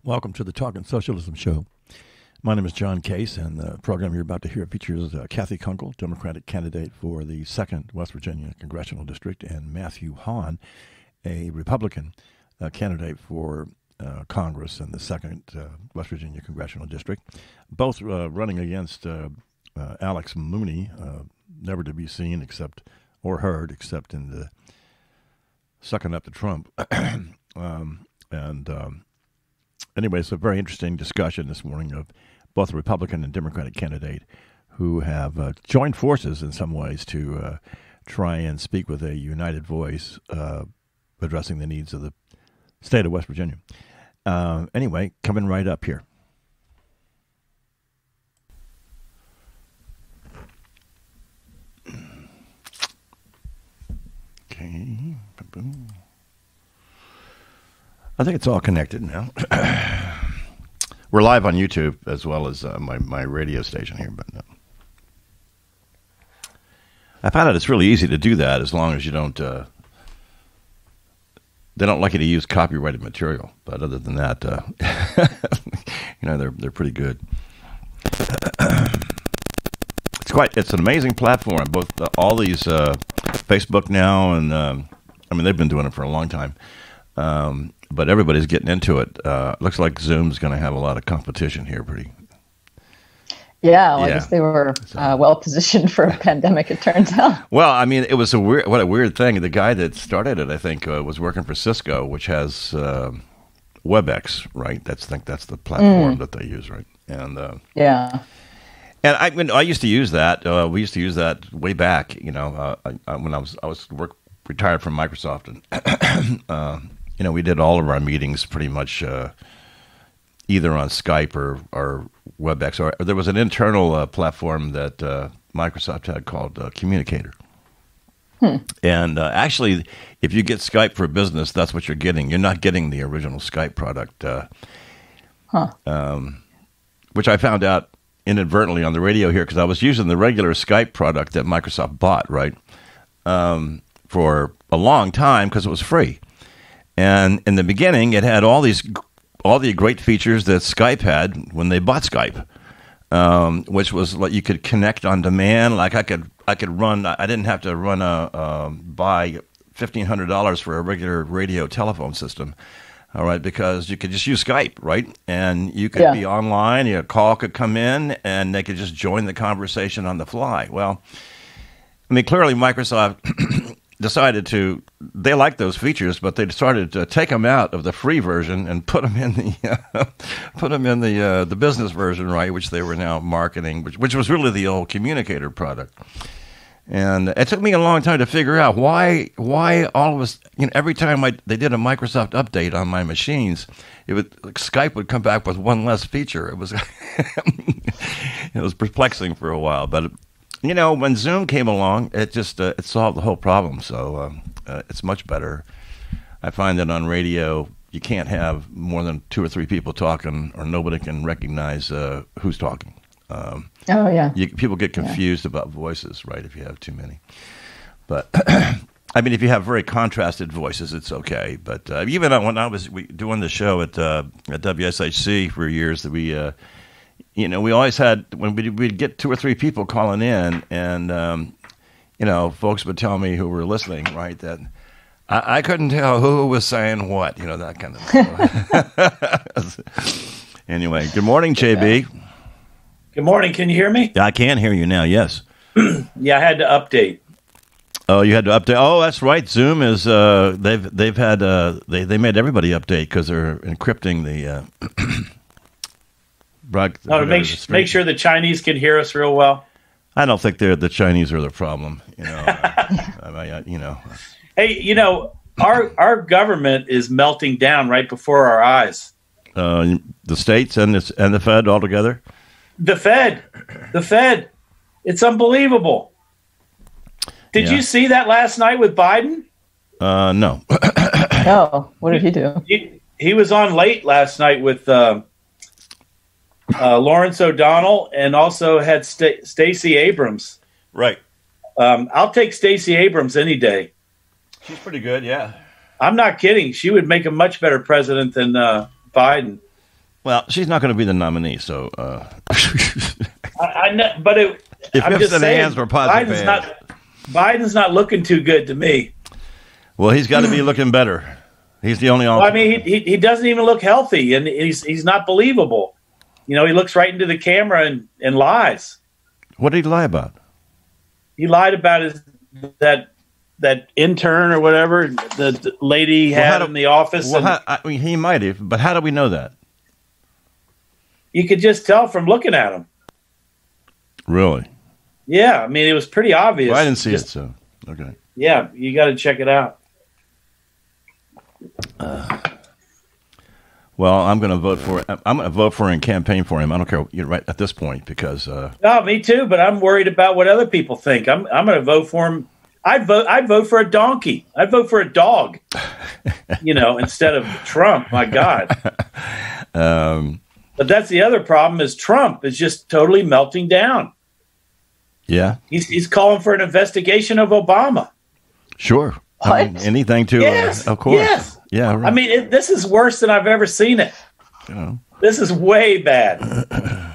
Welcome to the Talkin Socialism show. My name is John Case, and the program you're about to hear features Cathy Kunkel, Democratic candidate for the 2nd West Virginia Congressional District, and Matthew Hahn, a Republican candidate for Congress in the 2nd West Virginia Congressional District, both running against ALEC Mooney, never to be seen except or heard except in the sucking up to Trump. Anyway, it's a very interesting discussion this morning of both a Republican and Democratic candidate who have joined forces in some ways to try and speak with a united voice addressing the needs of the state of West Virginia. Anyway, coming right up here. Okay. Boom. I think it's all connected now. We're live on YouTube as well as my radio station here. But I found out it's really easy to do that as long as you don't. They don't like you to use copyrighted material, but other than that, they're pretty good. It's an amazing platform. Both all these Facebook now and they've been doing it for a long time. But everybody's getting into it. Looks like Zoom's going to have a lot of competition here. I guess they were well positioned for a pandemic, it turns out. Well, I mean, it was a weird thing. The guy that started it, I think, was working for Cisco, which has WebEx, right? I think that's the platform that they use, right? And And I used to use that. We used to use that way back. When I was retired from Microsoft, and we did all of our meetings pretty much either on Skype or WebEx, or there was an internal platform that Microsoft had called Communicator. And actually, if you get Skype for business, that's what you're getting. You're not getting the original Skype product, which I found out inadvertently on the radio here because I was using the regular Skype product that Microsoft bought, right, for a long time because it was free. And in the beginning, it had all the great features that Skype had when they bought Skype, which was like you could connect on demand. Like I could run. I didn't have to buy $1,500 for a regular radio telephone system. All right, because you could just use Skype, right? And you could be online. A call could come in, and they could just join the conversation on the fly. Well, I mean, clearly Microsoft decided they liked those features, but they started to take them out of the free version and put them in the business version, right? Which they were now marketing, which was really the old Communicator product. And it took me a long time to figure out why all of us, every time they did a Microsoft update on my machines, Skype would come back with one less feature. It was it was perplexing for a while, but. When Zoom came along, it just it solved the whole problem. So it's much better. I find that on radio, you can't have more than 2 or 3 people talking, or nobody can recognize who's talking. People get confused about voices, right? If you have too many. But I mean, if you have very contrasted voices, it's okay. But even when I was doing the show at WSHC for years, that we always had, when we'd get 2 or 3 people calling in, and, folks would tell me who were listening, right, that I couldn't tell who was saying what, that kind of stuff. Anyway, good morning, JB. Good morning. Can you hear me? I can hear you now, yes. Yeah, I had to update. Oh, you had to update. Oh, that's right. Zoom is, they've had, they made everybody update because they're encrypting the... make sure the Chinese can hear us real well. I don't think the Chinese are the problem. Hey, our government is melting down right before our eyes. The states and the Fed all together. The Fed. It's unbelievable. Did you see that last night with Biden? No. Oh, what did he do? He was on late last night with. Lawrence O'Donnell, and also had Stacey Abrams. Right. I'll take Stacey Abrams any day. She's pretty good, yeah. I'm not kidding. She would make a much better president than Biden. Well, she's not going to be the nominee, so. I know, but I'm just saying, Biden's not looking too good to me. Well, he's got to be looking better. He's the only. Well, I mean, he doesn't even look healthy, and he's not believable. He looks right into the camera and lies. What did he lie about? He lied about that intern or whatever the lady had in the office. Well, he might have, but how do we know that? You could just tell from looking at him. Really? Yeah, I mean, it was pretty obvious. Well, I didn't see it, so okay. Yeah, you got to check it out. Well, I'm going to vote for it. I'm going to vote for him and campaign for him. I don't care. You're right at this point because. No, me too. But I'm worried about what other people think. I'm going to vote for him. I'd vote for a donkey. I'd vote for a dog. Instead of Trump. My God. But that's the other problem. Is Trump is just totally melting down. Yeah. He's calling for an investigation of Obama. Sure. I mean, anything to. Yes. Of course. Yes. Yeah. Right. I mean, this is worse than I've ever seen it. This is way bad,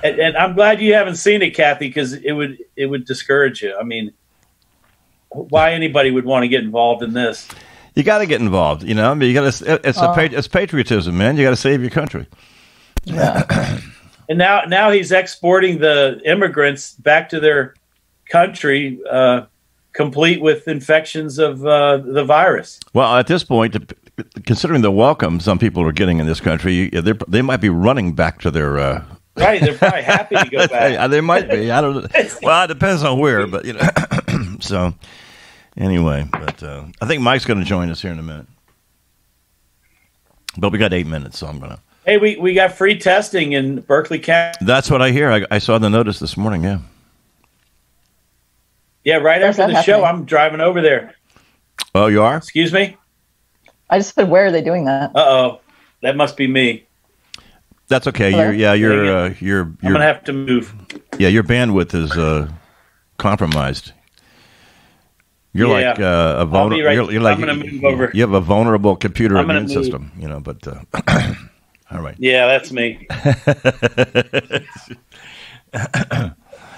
and I'm glad you haven't seen it, Cathy, because it would discourage you. I mean, why anybody would want to get involved in this? You got to get involved. I mean, you got to. It's patriotism, man. You got to save your country. Yeah. And now he's exporting the immigrants back to their country, complete with infections of the virus. Well, at this point, considering the welcome some people are getting in this country, they might be running back to their. Right, they're probably happy to go back. They might be. I don't know. Well, it depends on where, but So, anyway, but I think Mike's going to join us here in a minute. But we got 8 minutes, so I'm going to. Hey, we got free testing in Berkeley County. That's what I hear. I saw the notice this morning. Yeah. Yeah, right after the show, I'm driving over there. Oh, you are? Excuse me? I just said, where are they doing that? Uh-oh. That must be me. That's okay. Hello? You're I'm going to have to move. Yeah, your bandwidth is compromised. You're like a vulnerable. Right. You're like, I'm going to move over. You have a vulnerable computer immune system, but all right. Yeah, that's me.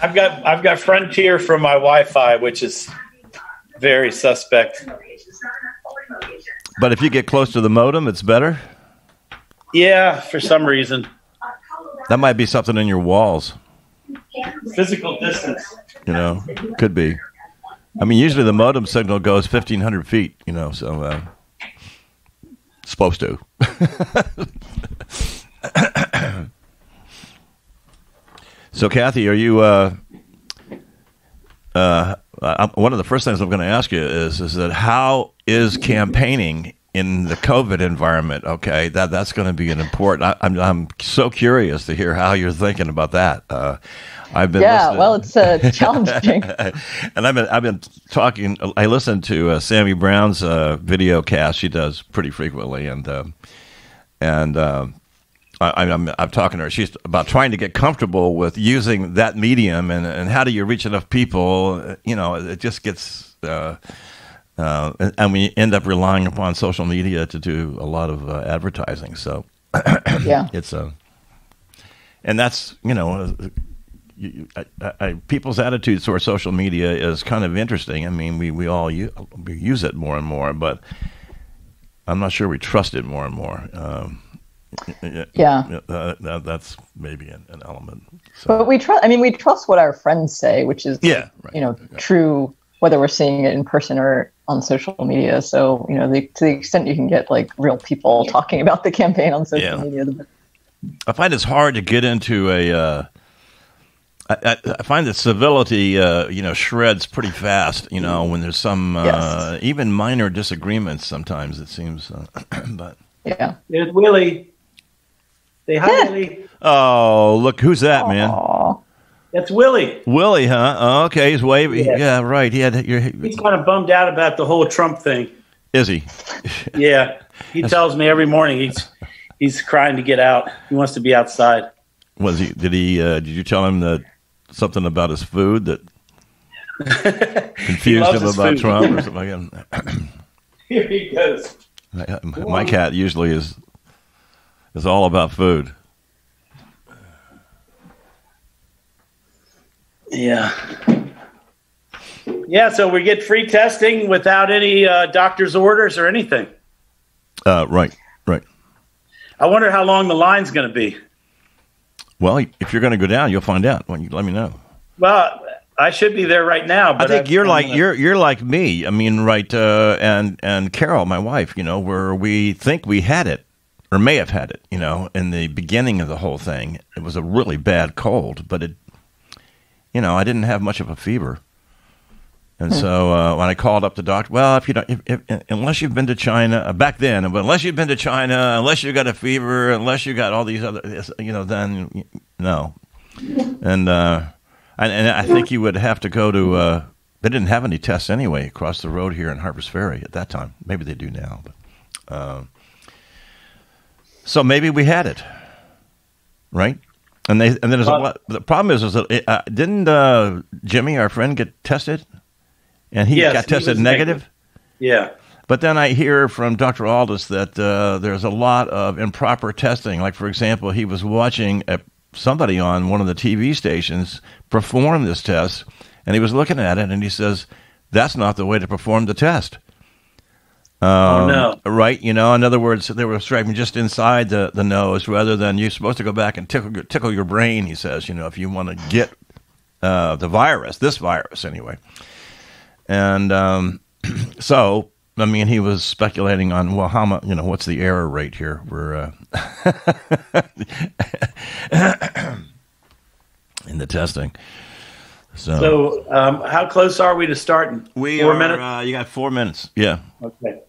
I've got Frontier from my Wi-Fi, which is very suspect. But if you get close to the modem, it's better? Yeah, for some reason. That might be something in your walls. Physical distance. Could be. I mean, usually the modem signal goes 1,500 feet, so supposed to. So, Cathy, are you? One of the first things I'm going to ask you is that how is campaigning in the COVID environment? Okay, that's going to be an important. I'm so curious to hear how you're thinking about that. I've been listening. Well, it's challenging. And I've been talking. I listened to Sammy Brown's video cast. She does pretty frequently, and I'm talking to her. She's about trying to get comfortable with using that medium, and how do you reach enough people? It just gets, and we end up relying upon social media to do a lot of advertising. So, yeah, it's and that's people's attitudes towards social media is kind of interesting. I mean, we all use it more and more, but I'm not sure we trust it more and more. That's maybe an element. So. But we trust. I mean, we trust what our friends say, which is right. true, whether we're seeing it in person or on social media. So to the extent you can get like real people talking about the campaign on social media. I find it's hard to get into a. I find that civility, shreds pretty fast. When there's some even minor disagreements. Sometimes it seems, but yeah. There's Willie. Say hi, Willie. Oh, look, who's that, man? That's Willie. Willie, huh? Oh, okay, he's waving. Yeah, right. He's kind of bummed out about the whole Trump thing. Is he? Yeah, he tells me every morning he's crying to get out. He wants to be outside. Was he? Did he? Did you tell him that something about his food that confused him about Trump or something like that? Here he goes. My cat usually is all about food. Yeah. Yeah, so we get free testing without any doctor's orders or anything. Right. I wonder how long the line's going to be. Well, if you're going to go down, you'll find out when you let me know. Well, I should be there right now. But I think you're like me. I mean, right? And Carol, my wife, where we think we had it or may have had it. In the beginning of the whole thing, it was a really bad cold, but it, I didn't have much of a fever. And so when I called up the doctor, well, if you don't, unless you've been to China back then, but unless you've been to China, unless you got a fever, unless you got all these other, then no. And I think you would have to go to. They didn't have any tests anyway across the road here in Harpers Ferry at that time. Maybe they do now, but so maybe we had it, right? And then there's a lot. The problem is that didn't Jimmy, our friend, get tested? And he got tested negative? Yeah. But then I hear from Dr. Aldous that there's a lot of improper testing. Like, for example, he was watching somebody on one of the TV stations perform this test, and he was looking at it, and he says, that's not the way to perform the test. Oh, no. Right? In other words, they were striking just inside the nose rather than you're supposed to go back and tickle your brain, he says, if you want to get the virus, this virus anyway. And so, I mean, he was speculating on, well, how much, what's the error rate here? We're in the testing. So how close are we to starting? 4 minutes? You got 4 minutes. Yeah. Okay.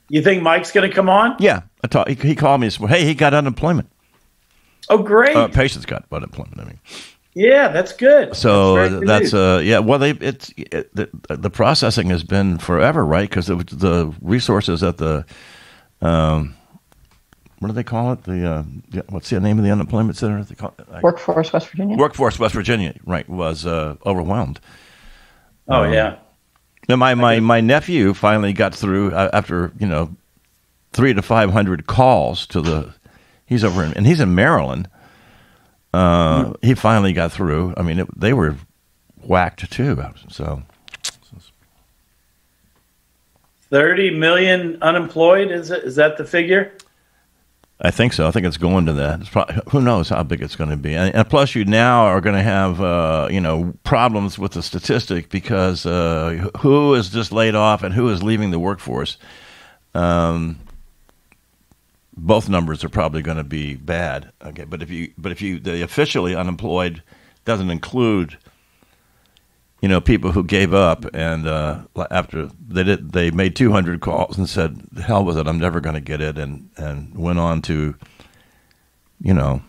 You think Mike's going to come on? Yeah. He called me and said, hey, he got unemployment. Oh, great. Patients got unemployment, I mean. Yeah, that's good. So that's yeah. Well, the processing has been forever, right? Because the resources at the what do they call it? The what's the name of the unemployment center? They call it, Workforce West Virginia. Workforce West Virginia, right? Was overwhelmed. Oh yeah. Now my nephew finally got through after 300 to 500 calls to the. He's over and he's in Maryland. He finally got through. I mean, they were whacked too. So 30 million unemployed. Is that the figure? I think so. I think it's going to that. It's probably, who knows how big it's going to be. And plus, you now are going to have problems with the statistic because who is just laid off and who is leaving the workforce. Both numbers are probably going to be bad. Okay, but if you the officially unemployed doesn't include people who gave up and after they made 200 calls and said the hell with it, I'm never going to get it, and went on to the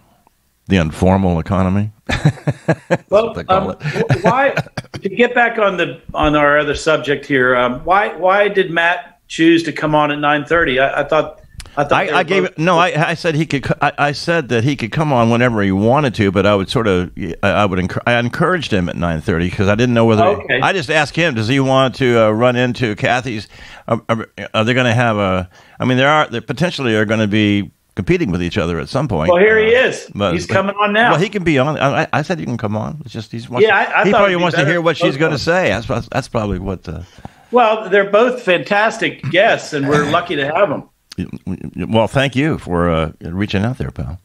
informal economy. Well, why to get back on our other subject here? Why did Matt choose to come on at 9:30? I said he could. I said that he could come on whenever he wanted to, but I would I encouraged him at 9:30 because I didn't know whether. Okay. I just asked him, does he want to run into Cathy's? Are they going to have a? I mean, they potentially are going to be competing with each other at some point. Well, here he is. He's coming on now. Well, he can be on. I said you can come on. It's just he probably wants to hear what she's going to say. That's probably what. Well, they're both fantastic guests, and we're lucky to have them. Well, thank you for reaching out there, pal.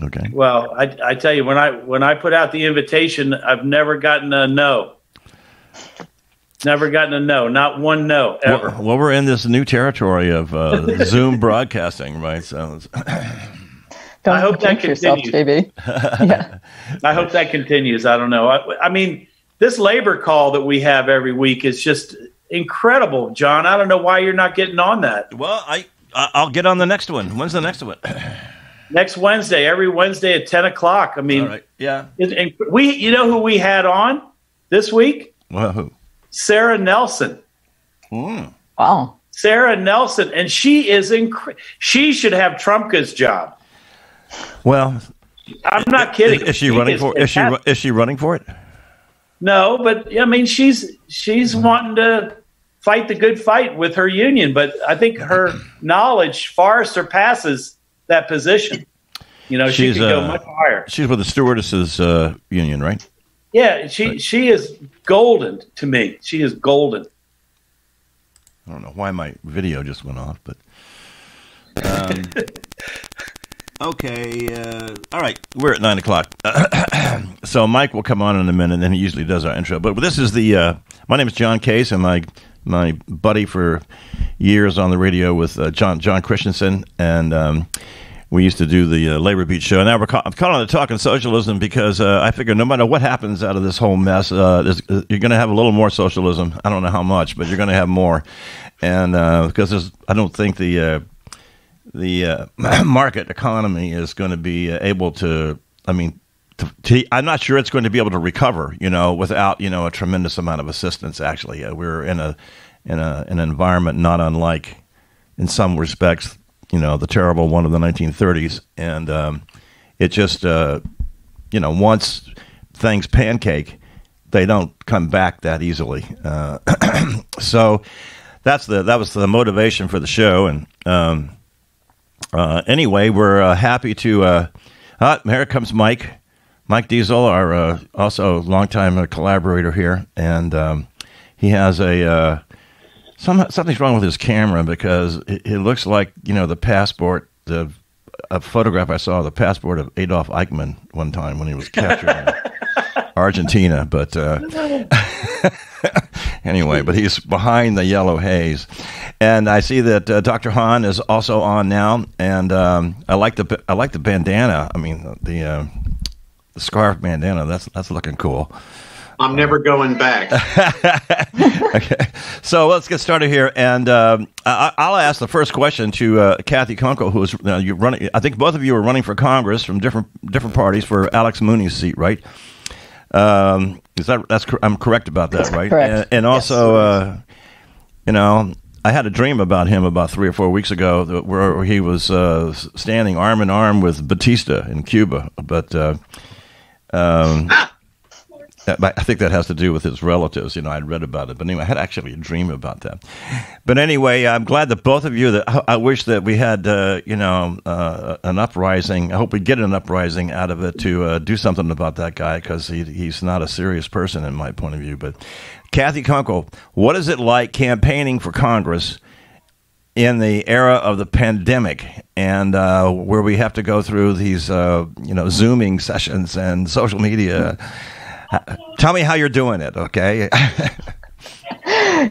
Okay. Well, I tell you, when I put out the invitation, I've never gotten a no. Never gotten a no, not one no ever. Well, we're in this new territory of Zoom broadcasting, right? So I hope that continues, baby. Yeah. I hope that continues. I don't know. I mean, this labor call that we have every week is just incredible, John. I don't know why you're not getting on that. Well, I'll get on the next one. When's the next one? Next Wednesday, every Wednesday at 10 o'clock. I mean, all right. Yeah. You know who we had on this week? Well, who? Sarah Nelson. Wow. Sarah Nelson. And she is she should have Trumka's job. Well, I'm not kidding. Is she running for? Is she running for it? No, but I mean, she's wanting to fight the good fight with her union, but I think her knowledge far surpasses that position. She could go much higher. She's with the stewardesses union, right? Yeah, she is golden to me. She is golden. I don't know why my video just went off, but okay. All right, we're at 9:00. So Mike will come on in a minute, and he usually does our intro. But this is the. My name is John Case, and my buddy for years on the radio with John Christensen, and we used to do the Labor Beat show. Now I'm calling it Talkin Socialism because I figure no matter what happens out of this whole mess, you're going to have a little more socialism. I don't know how much, but you're going to have more, and because I don't think the market economy is going to be able to. I mean, I'm not sure it's going to be able to recover. Without a tremendous amount of assistance. Actually, we're in an environment not unlike, in some respects, the terrible one of the 1930s, and it just once things pancake, they don't come back that easily. So that was the motivation for the show, and anyway, we're happy to. Here comes Mike Diesel, our also longtime collaborator here, and he has something's wrong with his camera because it looks like the passport, a photograph I saw of the passport of Adolf Eichmann one time when he was captured in Argentina. But anyway, but he's behind the yellow haze, and I see that Dr. Hahn is also on now, and I like the bandana. I mean the scarf bandana. That's looking cool. I'm never going back. Okay, so let's get started here, and I'll ask the first question to Cathy Kunkel, who's you're running. I think both of you are running for Congress from different parties for Alex Mooney's seat, right? I'm correct about that, right? Correct. And also, I had a dream about him about 3 or 4 weeks ago where he was standing arm in arm with Batista in Cuba, but. I think that has to do with his relatives. I'd read about it. But anyway, I had actually a dream about that. But anyway, I'm glad that both of you, I wish that we had, an uprising. I hope we get an uprising out of it to do something about that guy because he's not a serious person in my point of view. But Cathy Kunkel, what is it like campaigning for Congress in the era of the pandemic and where we have to go through these, Zooming sessions and social media? Tell me how you're doing it, okay?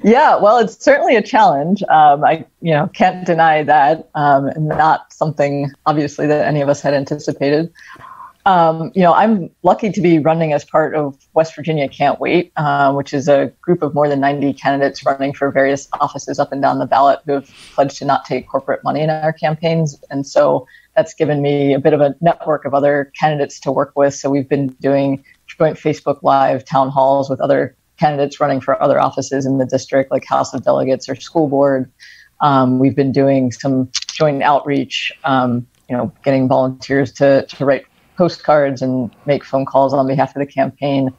Yeah, well, it's certainly a challenge. I can't deny that. Not something, obviously, that any of us had anticipated. I'm lucky to be running as part of West Virginia Can't Wait, which is a group of more than 90 candidates running for various offices up and down the ballot who have pledged to not take corporate money in our campaigns. And so that's given me a bit of a network of other candidates to work with. So we've been doing joint Facebook Live town halls with other candidates running for other offices in the district, like House of Delegates or school board. We've been doing some joint outreach, getting volunteers to write postcards and make phone calls on behalf of the campaign.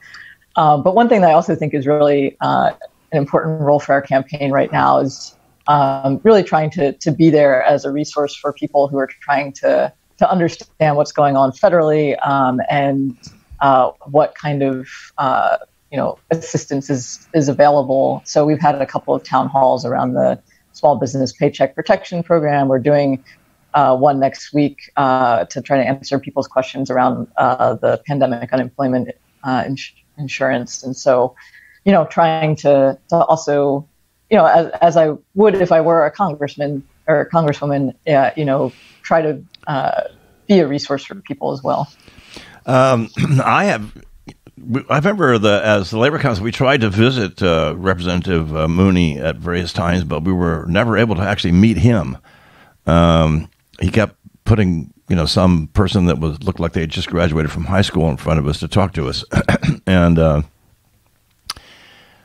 But one thing that I also think is really an important role for our campaign right now is really trying to be there as a resource for people who are trying to understand what's going on federally and what kind of assistance is available. So we've had a couple of town halls around the Small Business Paycheck Protection Program. We're doing one next week to try to answer people's questions around the pandemic unemployment insurance. And so, trying to also, as I would if I were a congressman or a congresswoman, try to be a resource for people as well. I remember as the Labor Council, we tried to visit Representative Mooney at various times, but we were never able to actually meet him. He kept putting, some person that looked like they had just graduated from high school in front of us to talk to us, and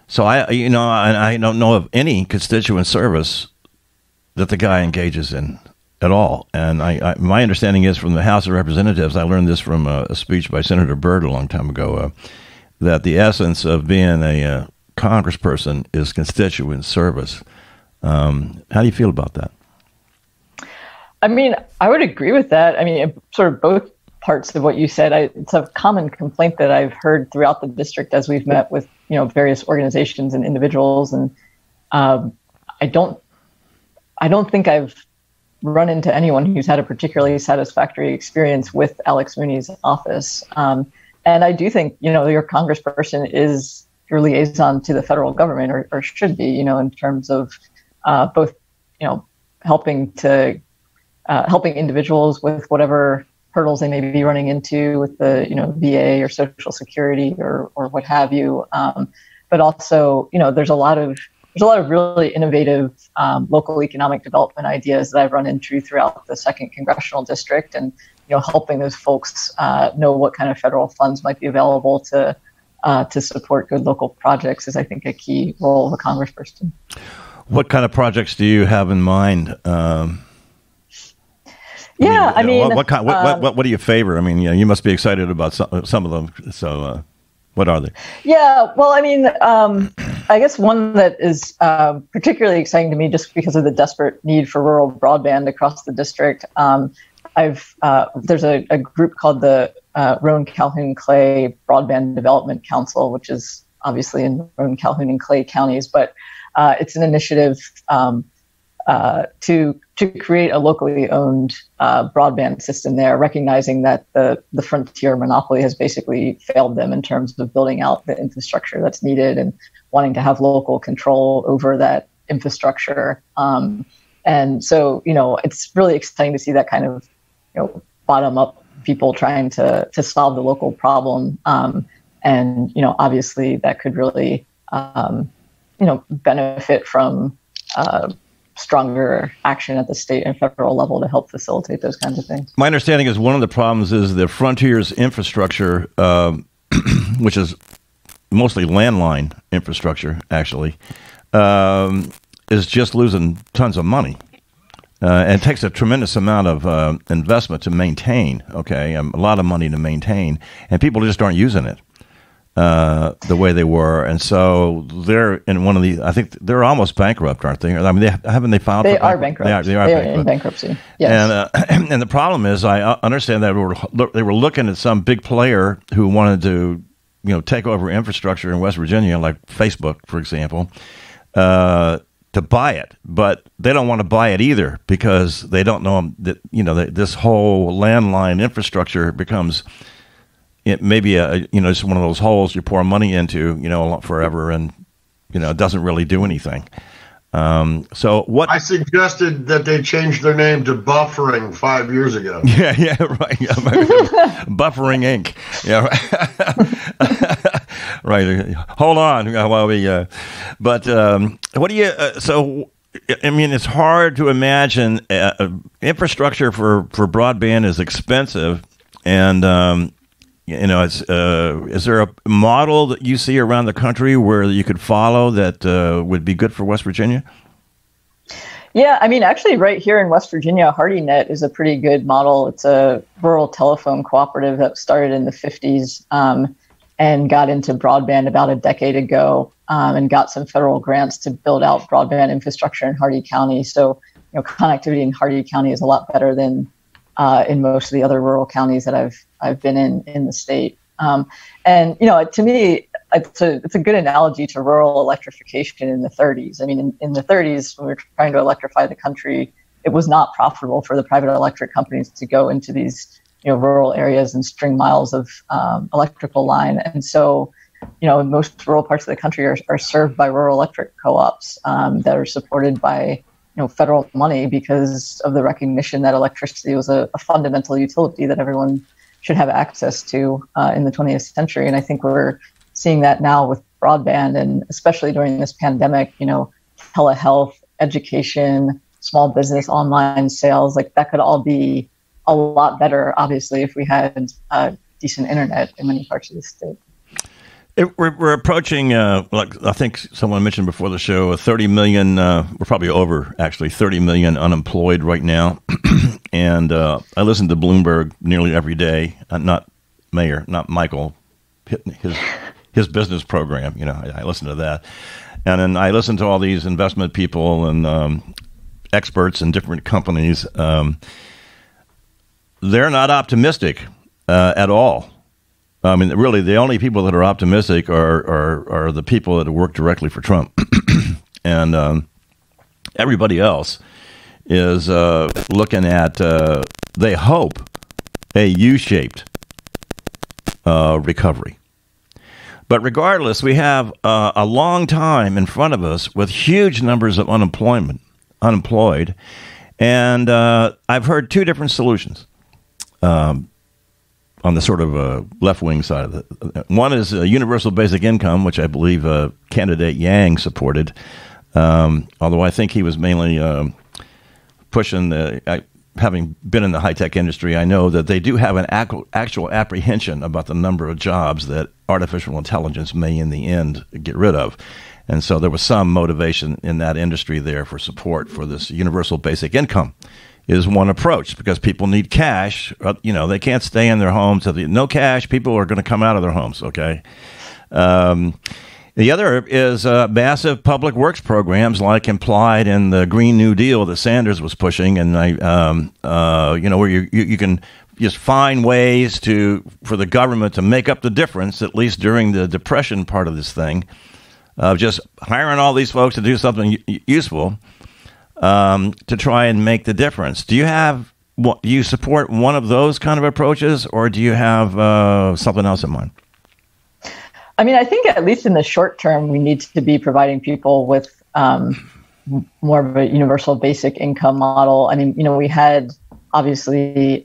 so I don't know of any constituent service that the guy engages in at all. And my understanding is from the House of Representatives, I learned this from a speech by Senator Byrd a long time ago, that the essence of being a congressperson is constituent service. How do you feel about that? I mean, I would agree with that. I mean, sort of both parts of what you said. It's a common complaint that I've heard throughout the district as we've met with various organizations and individuals, and I don't think I've run into anyone who's had a particularly satisfactory experience with Alex Mooney's office. And I do think your congressperson is your liaison to the federal government, or should be, in terms of both helping individuals with whatever hurdles they may be running into with the VA or Social Security or what have you, but also there's a lot of really innovative local economic development ideas that I've run into throughout the 2nd Congressional District, and helping those folks know what kind of federal funds might be available to support good local projects is, I think, a key role of a congressperson. What kind of projects do you have in mind? What do you favor? I mean, you must be excited about some of them. So, what are they? Yeah, well, I mean, I guess one that is particularly exciting to me, just because of the desperate need for rural broadband across the district. There's a group called the Roane, Calhoun, Clay Broadband Development Council, which is obviously in Roane, Calhoun, and Clay counties, but it's an initiative to create a locally owned broadband system there, recognizing that the Frontier monopoly has basically failed them in terms of building out the infrastructure that's needed and wanting to have local control over that infrastructure. And so, it's really exciting to see that kind of, bottom up people trying to solve the local problem. And, obviously that could really, benefit from stronger action at the state and federal level to help facilitate those kinds of things. My understanding is one of the problems is the Frontier's infrastructure, which is mostly landline infrastructure, actually, is just losing tons of money. And it takes a tremendous amount of investment to maintain, a lot of money to maintain, and people just aren't using it the way they were. And so they're in one of the, I think they're almost bankrupt, aren't they? I mean, haven't they filed? They are bankrupt. They are bankrupt. In bankruptcy, yes. And the problem is, I understand that they were looking at some big player who wanted to, take over infrastructure in West Virginia, like Facebook, for example, to buy it, but they don't want to buy it either because they don't know that this whole landline infrastructure becomes maybe just one of those holes you pour money into forever, and it doesn't really do anything. So what I suggested that they change their name to Buffering 5 years ago. Yeah, right. Buffering Inc. Yeah, right. Hold on while we. But what do you? So I mean, it's hard to imagine infrastructure for broadband is expensive, and it's is there a model that you see around the country where you could follow that would be good for West Virginia? Yeah, I mean, actually, right here in West Virginia, HardyNet is a pretty good model. It's a rural telephone cooperative that started in the 50s and got into broadband about a decade ago and got some federal grants to build out broadband infrastructure in Hardy County. So, connectivity in Hardy County is a lot better than in most of the other rural counties that I've been in the state. And to me, it's a good analogy to rural electrification in the 30s. I mean, in the 30s, when we were trying to electrify the country, it was not profitable for the private electric companies to go into these rural areas and string miles of electrical line. And so, most rural parts of the country are served by rural electric co-ops that are supported by federal money because of the recognition that electricity was a fundamental utility that everyone should have access to in the 20th century. And I think we're seeing that now with broadband, and especially during this pandemic, telehealth, education, small business, online sales, like that could all be a lot better, obviously, if we had decent internet in many parts of the state. We're approaching, like I think someone mentioned before the show, 30 million, we're probably over, actually, 30 million unemployed right now. And I listen to Bloomberg nearly every day, not Michael, his business program. I listen to that. And then I listen to all these investment people and experts in different companies. They're not optimistic at all. I mean, really, the only people that are optimistic are the people that work directly for Trump, and everybody else is looking at, they hope, a U-shaped recovery. But regardless, we have a long time in front of us with huge numbers of unemployed, and I've heard two different solutions on the sort of left-wing side of it. One is universal basic income, which I believe candidate Yang supported, although I think he was mainly pushing having been in the high-tech industry, I know that they do have an actual apprehension about the number of jobs that artificial intelligence may in the end get rid of. And so there was some motivation in that industry there for support for this universal basic income is one approach, because people need cash. They can't stay in their homes. If no cash, people are going to come out of their homes, okay? The other is massive public works programs like implied in the Green New Deal that Sanders was pushing, and where you can just find ways for the government to make up the difference, at least during the Depression part of this thing, of just hiring all these folks to do something useful to try and make the difference. Do you support one of those kind of approaches, or do you have something else in mind? I mean, I think at least in the short term, we need to be providing people with more of a universal basic income model. I mean, we had obviously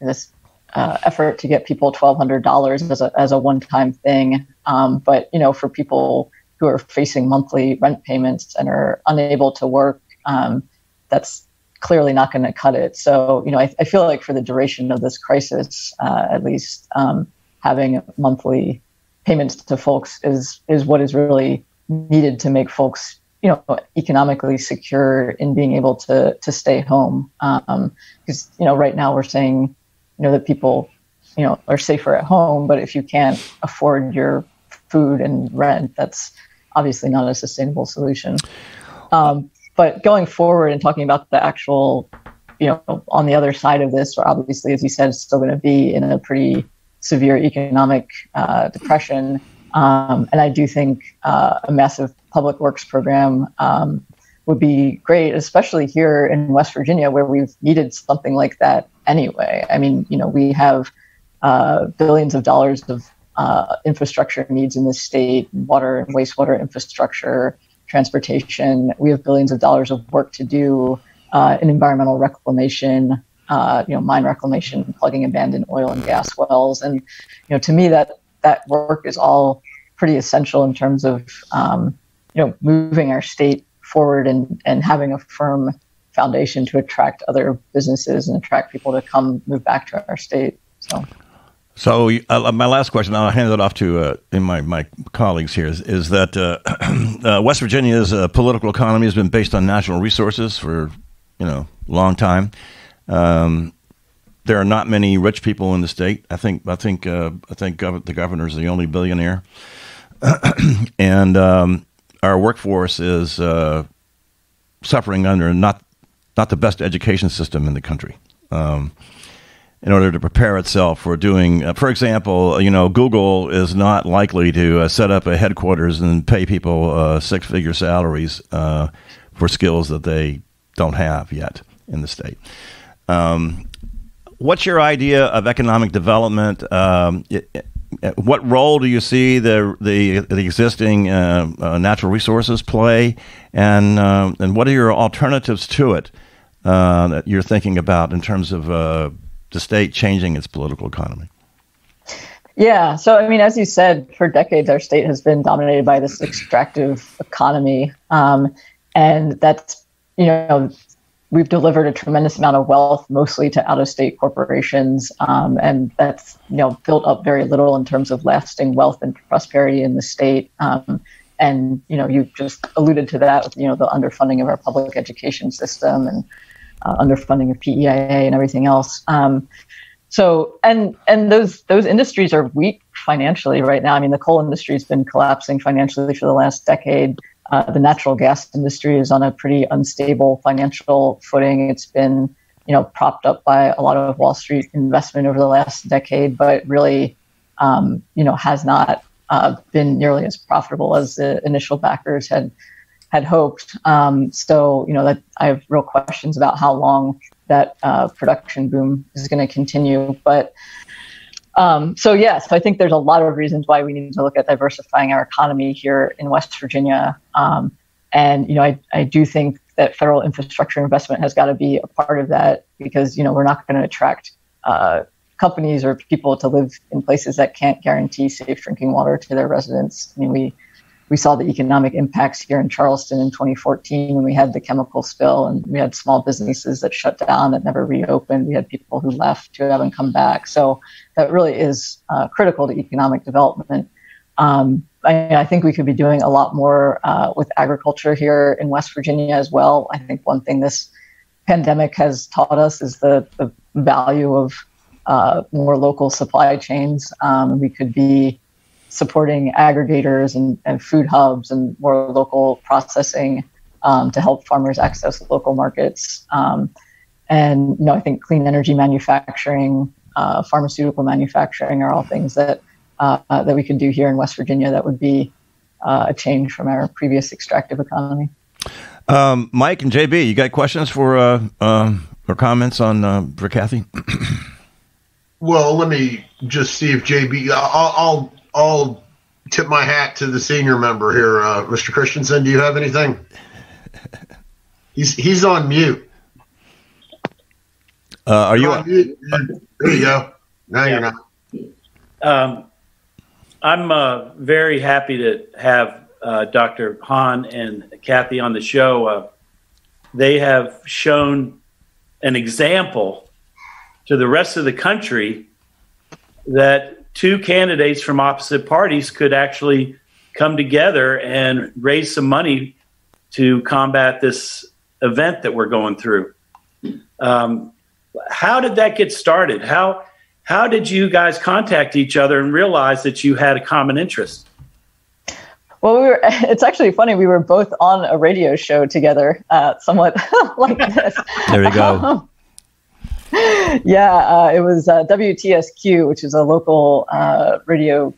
this effort to get people $1,200 as a one-time thing. But, for people who are facing monthly rent payments and are unable to work, that's clearly not going to cut it. So, I feel like for the duration of this crisis, at least having monthly payments to folks is what is really needed to make folks, economically secure in being able to stay home. Because, right now we're saying, that people, are safer at home, but if you can't afford your food and rent, that's obviously not a sustainable solution. But going forward and talking about the actual, on the other side of this, or obviously, as you said, it's still going to be in a pretty severe economic depression. And I do think a massive public works program would be great, especially here in West Virginia, where we've needed something like that anyway. I mean, we have billions of dollars of infrastructure needs in this state, water and wastewater infrastructure, transportation. We have billions of dollars of work to do in environmental reclamation, mine reclamation, plugging abandoned oil and gas wells. And, to me, that work is all pretty essential in terms of, moving our state forward and having a firm foundation to attract other businesses and attract people to move back to our state. So my last question, I'll hand it off to my colleagues here, is that West Virginia's political economy has been based on natural resources for, a long time. There are not many rich people in the state. I think the governor's the only billionaire, and our workforce is suffering under not the best education system in the country. In order to prepare itself for doing, for example, Google is not likely to set up a headquarters and pay people six-figure salaries for skills that they don't have yet in the state. What's your idea of economic development? What role do you see the existing natural resources play, and what are your alternatives to it that you're thinking about in terms of the state changing its political economy? Yeah. So, I mean, as you said, for decades, our state has been dominated by this extractive economy. And that's, we've delivered a tremendous amount of wealth, mostly to out-of-state corporations. And that's, built up very little in terms of lasting wealth and prosperity in the state. And, you just alluded to that with, the underfunding of our public education system and underfunding of PEIA and everything else. So those industries are weak financially right now. I mean, the coal industry has been collapsing financially for the last decade. The natural gas industry is on a pretty unstable financial footing. It's been propped up by a lot of Wall Street investment over the last decade, but really, has not been nearly as profitable as the initial backers had hoped. That I have real questions about how long that production boom is going to continue. But yes, I think there's a lot of reasons why we need to look at diversifying our economy here in West Virginia. I do think that federal infrastructure investment has got to be a part of that, because, we're not going to attract companies or people to live in places that can't guarantee safe drinking water to their residents. I mean, we saw the economic impacts here in Charleston in 2014 when we had the chemical spill, and we had small businesses that shut down, that never reopened. We had people who left who haven't come back. So that really is critical to economic development. I think we could be doing a lot more with agriculture here in West Virginia as well. I think one thing this pandemic has taught us is the value of more local supply chains. We could be supporting aggregators and food hubs and more local processing to help farmers access local markets. I think clean energy manufacturing, pharmaceutical manufacturing are all things that we could do here in West Virginia that would be a change from our previous extractive economy. Mike and JB, you got questions for or comments on for Cathy? Well, let me just see if JB. I'll tip my hat to the senior member here, Mr. Christensen. Do you have anything? He's on mute. Are you on mute? There you go. Now you're not. I'm very happy to have Dr. Hahn and Cathy on the show. They have shown an example to the rest of the country that two candidates from opposite parties could actually come together and raise some money to combat this event that we're going through. How did that get started? How did you guys contact each other and realize that you had a common interest? Well, it's actually funny. We were both on a radio show together, somewhat like this. There we go. It was WTSQ, which is a local radio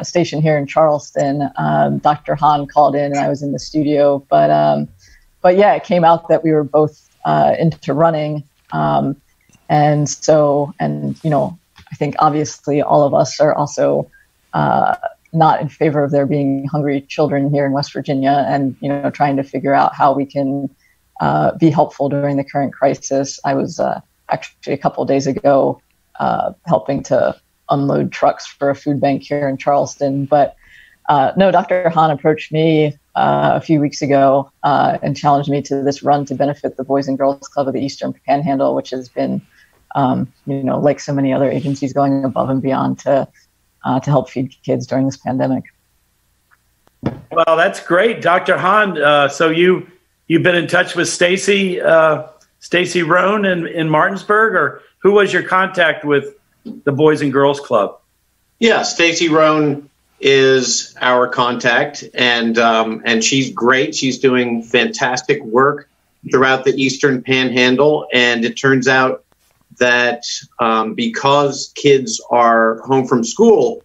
station here in Charleston. Dr. Hahn called in, and I was in the studio. But it came out that we were both into running, I think obviously all of us are also not in favor of there being hungry children here in West Virginia, and trying to figure out how we can be helpful during the current crisis. I was actually a couple of days ago helping to unload trucks for a food bank here in Charleston. But no, Dr. Hahn approached me a few weeks ago and challenged me to this run to benefit the Boys and Girls Club of the Eastern Panhandle, which has been, like so many other agencies, going above and beyond to help feed kids during this pandemic. Well, that's great, Dr. Hahn. So you've been in touch with Stacy Roan in Martinsburg, or who was your contact with the Boys and Girls Club? Yeah, Stacy Roan is our contact, and she's great. She's doing fantastic work throughout the Eastern Panhandle, and it turns out that because kids are home from school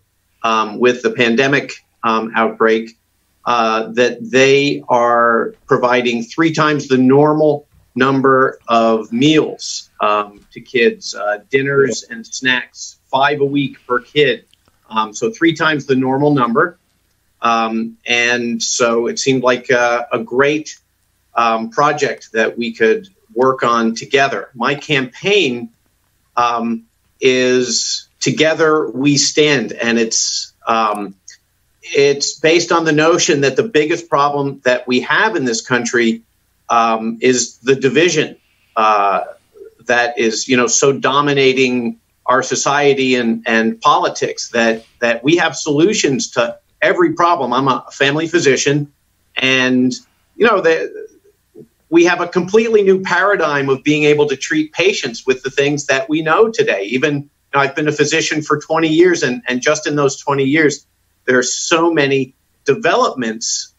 with the pandemic outbreak, that they are providing 3 times the normal number of meals to kids, dinners and snacks, 5 a week per kid. So 3 times the normal number. And so it seemed like a great project that we could work on together. My campaign is Together We Stand, and it's based on the notion that the biggest problem that we have in this country is the division that is, so dominating our society and politics, that we have solutions to every problem. I'm a family physician, and we have a completely new paradigm of being able to treat patients with the things that we know today. Even I've been a physician for 20 years, and just in those 20 years, there are so many developments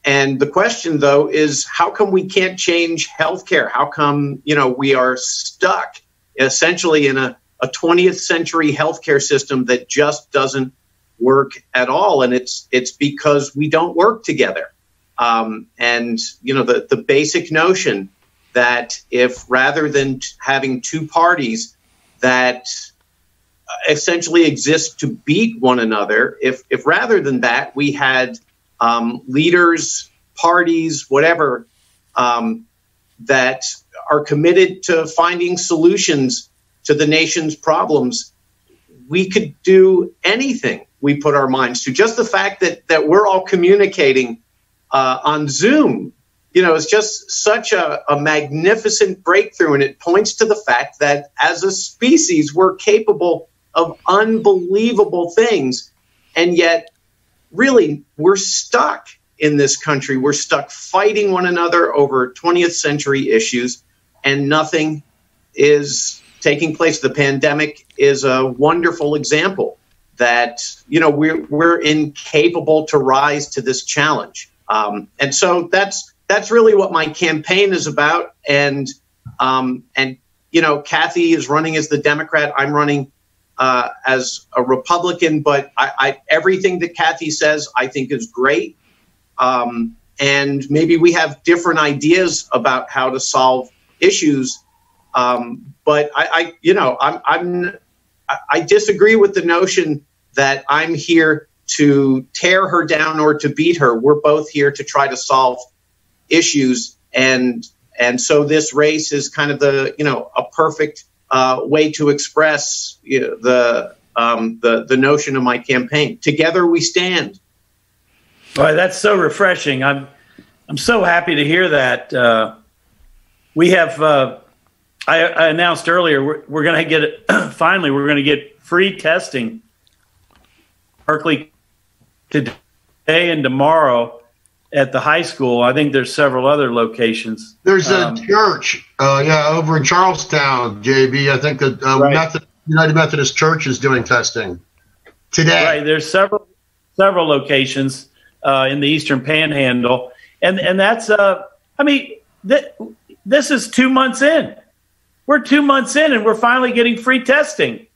And the question, though, is how come we can't change healthcare? How come, we are stuck essentially in a 20th century healthcare system that just doesn't work at all? And it's because we don't work together. The basic notion that if rather than having two parties that essentially exist to beat one another, if rather than that we had leaders, parties, whatever, that are committed to finding solutions to the nation's problems, we could do anything we put our minds to. Just the fact that we're all communicating on Zoom, it's just such a magnificent breakthrough. And it points to the fact that as a species, we're capable of unbelievable things. And yet, really, we're stuck in this country. We're stuck fighting one another over 20th century issues, and nothing is taking place. The pandemic is a wonderful example that, we're incapable to rise to this challenge. And so that's really what my campaign is about. And Cathy is running as the Democrat. I'm running as a Republican, but I everything that Cathy says I think is great. And maybe we have different ideas about how to solve issues. But I disagree with the notion that I'm here to tear her down or to beat her. We're both here to try to solve issues. And so this race is kind of a perfect way to express the notion of my campaign. Together we stand. Boy, that's so refreshing. I'm so happy to hear that. We have. I announced earlier we're going to get finally we're going to get free testing. Berkeley today and tomorrow at the high school. I think there's several other locations. There's a church, over in Charlestown, JB. I think that right. United Methodist Church is doing testing today. Right. There's several locations in the Eastern Panhandle, and that's this is 2 months in. We're 2 months in, and we're finally getting free testing.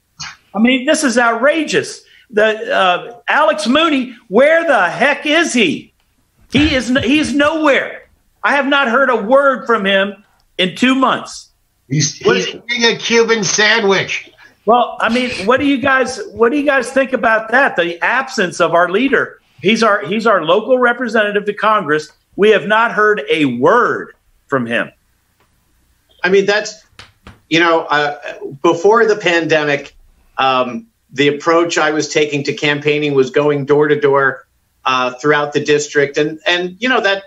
I mean, this is outrageous. The Alex Mooney, where the heck is he? He's nowhere. I have not heard a word from him in 2 months. He's eating a Cuban sandwich. Well, I mean, what do you guys think about that? The absence of our leader. He's our local representative to Congress. We have not heard a word from him. I mean, that's before the pandemic, the approach I was taking to campaigning was going door to door throughout the district, and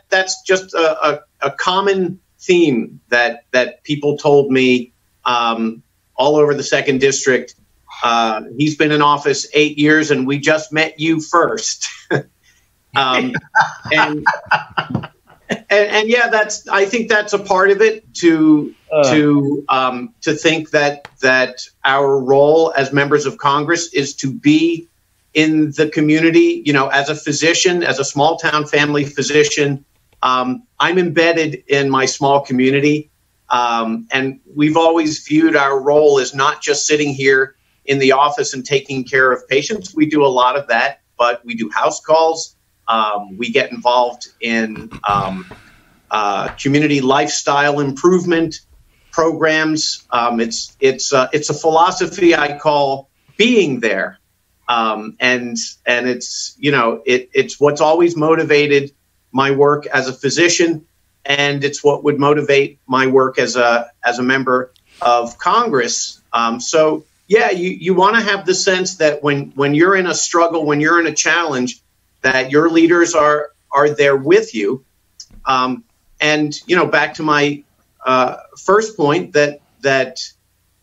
that's just a common theme that people told me all over the second district. He's been in office 8 years, and we just met you first. And yeah, I think that's a part of it to think that our role as members of Congress is to be in the community. As a physician, as a small town family physician, I'm embedded in my small community. And we've always viewed our role as not just sitting here in the office and taking care of patients. We do a lot of that, but we do house calls. We get involved in community lifestyle improvement programs. It's a philosophy I call being there, and it's it's what's always motivated my work as a physician, and it's what would motivate my work as a member of Congress. So yeah, you want to have the sense that when you're in a struggle, when you're in a challenge, that your leaders are there with you. And back to my first point that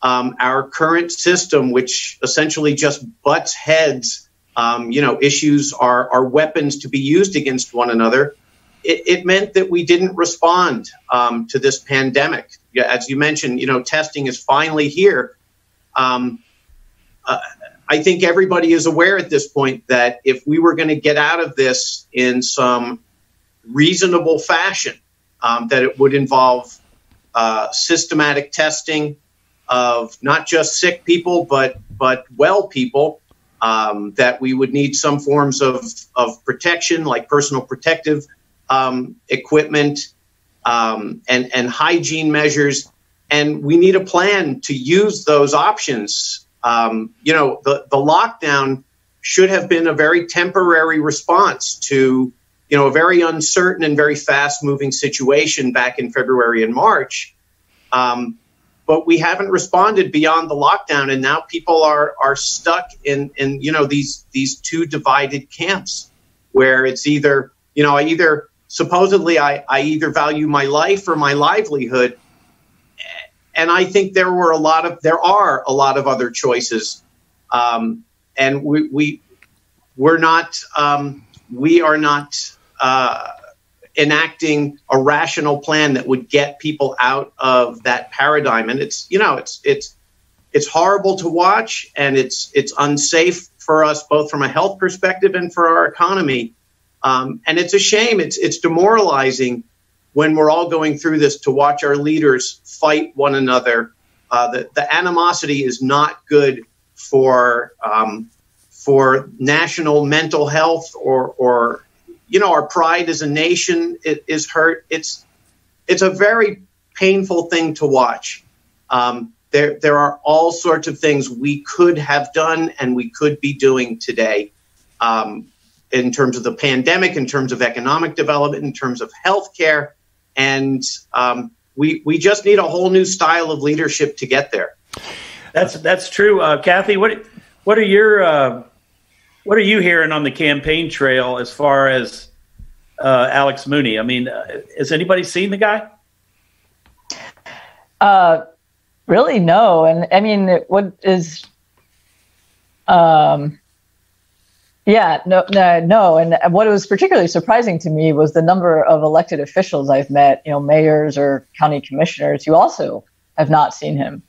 our current system, which essentially just butts heads, issues are weapons to be used against one another. It meant that we didn't respond to this pandemic. As you mentioned, testing is finally here. I think everybody is aware at this point that if we were going to get out of this in some reasonable fashion, that it would involve systematic testing of not just sick people, but well people, that we would need some forms of protection, like personal protective equipment, and hygiene measures. And we need a plan to use those options. The lockdown should have been a very temporary response to, a very uncertain and very fast-moving situation back in February and March. But we haven't responded beyond the lockdown, and now people are stuck in these two divided camps, where it's either, I either value my life or my livelihood. And I think there are a lot of other choices, and we are not enacting a rational plan that would get people out of that paradigm. And it's horrible to watch, and it's unsafe for us, both from a health perspective and for our economy. And it's a shame. It's demoralizing when we're all going through this to watch our leaders fight one another. The animosity is not good for national mental health, or our pride as a nation is hurt. It's a very painful thing to watch. There are all sorts of things we could have done and we could be doing today, in terms of the pandemic, in terms of economic development, in terms of healthcare. And we just need a whole new style of leadership to get there. That's true. Cathy, what are you hearing on the campaign trail as far as Alex Mooney? I mean, has anybody seen the guy? Really, no. And I mean, what is, no. And what was particularly surprising to me was the number of elected officials I've met, mayors or county commissioners who also have not seen him,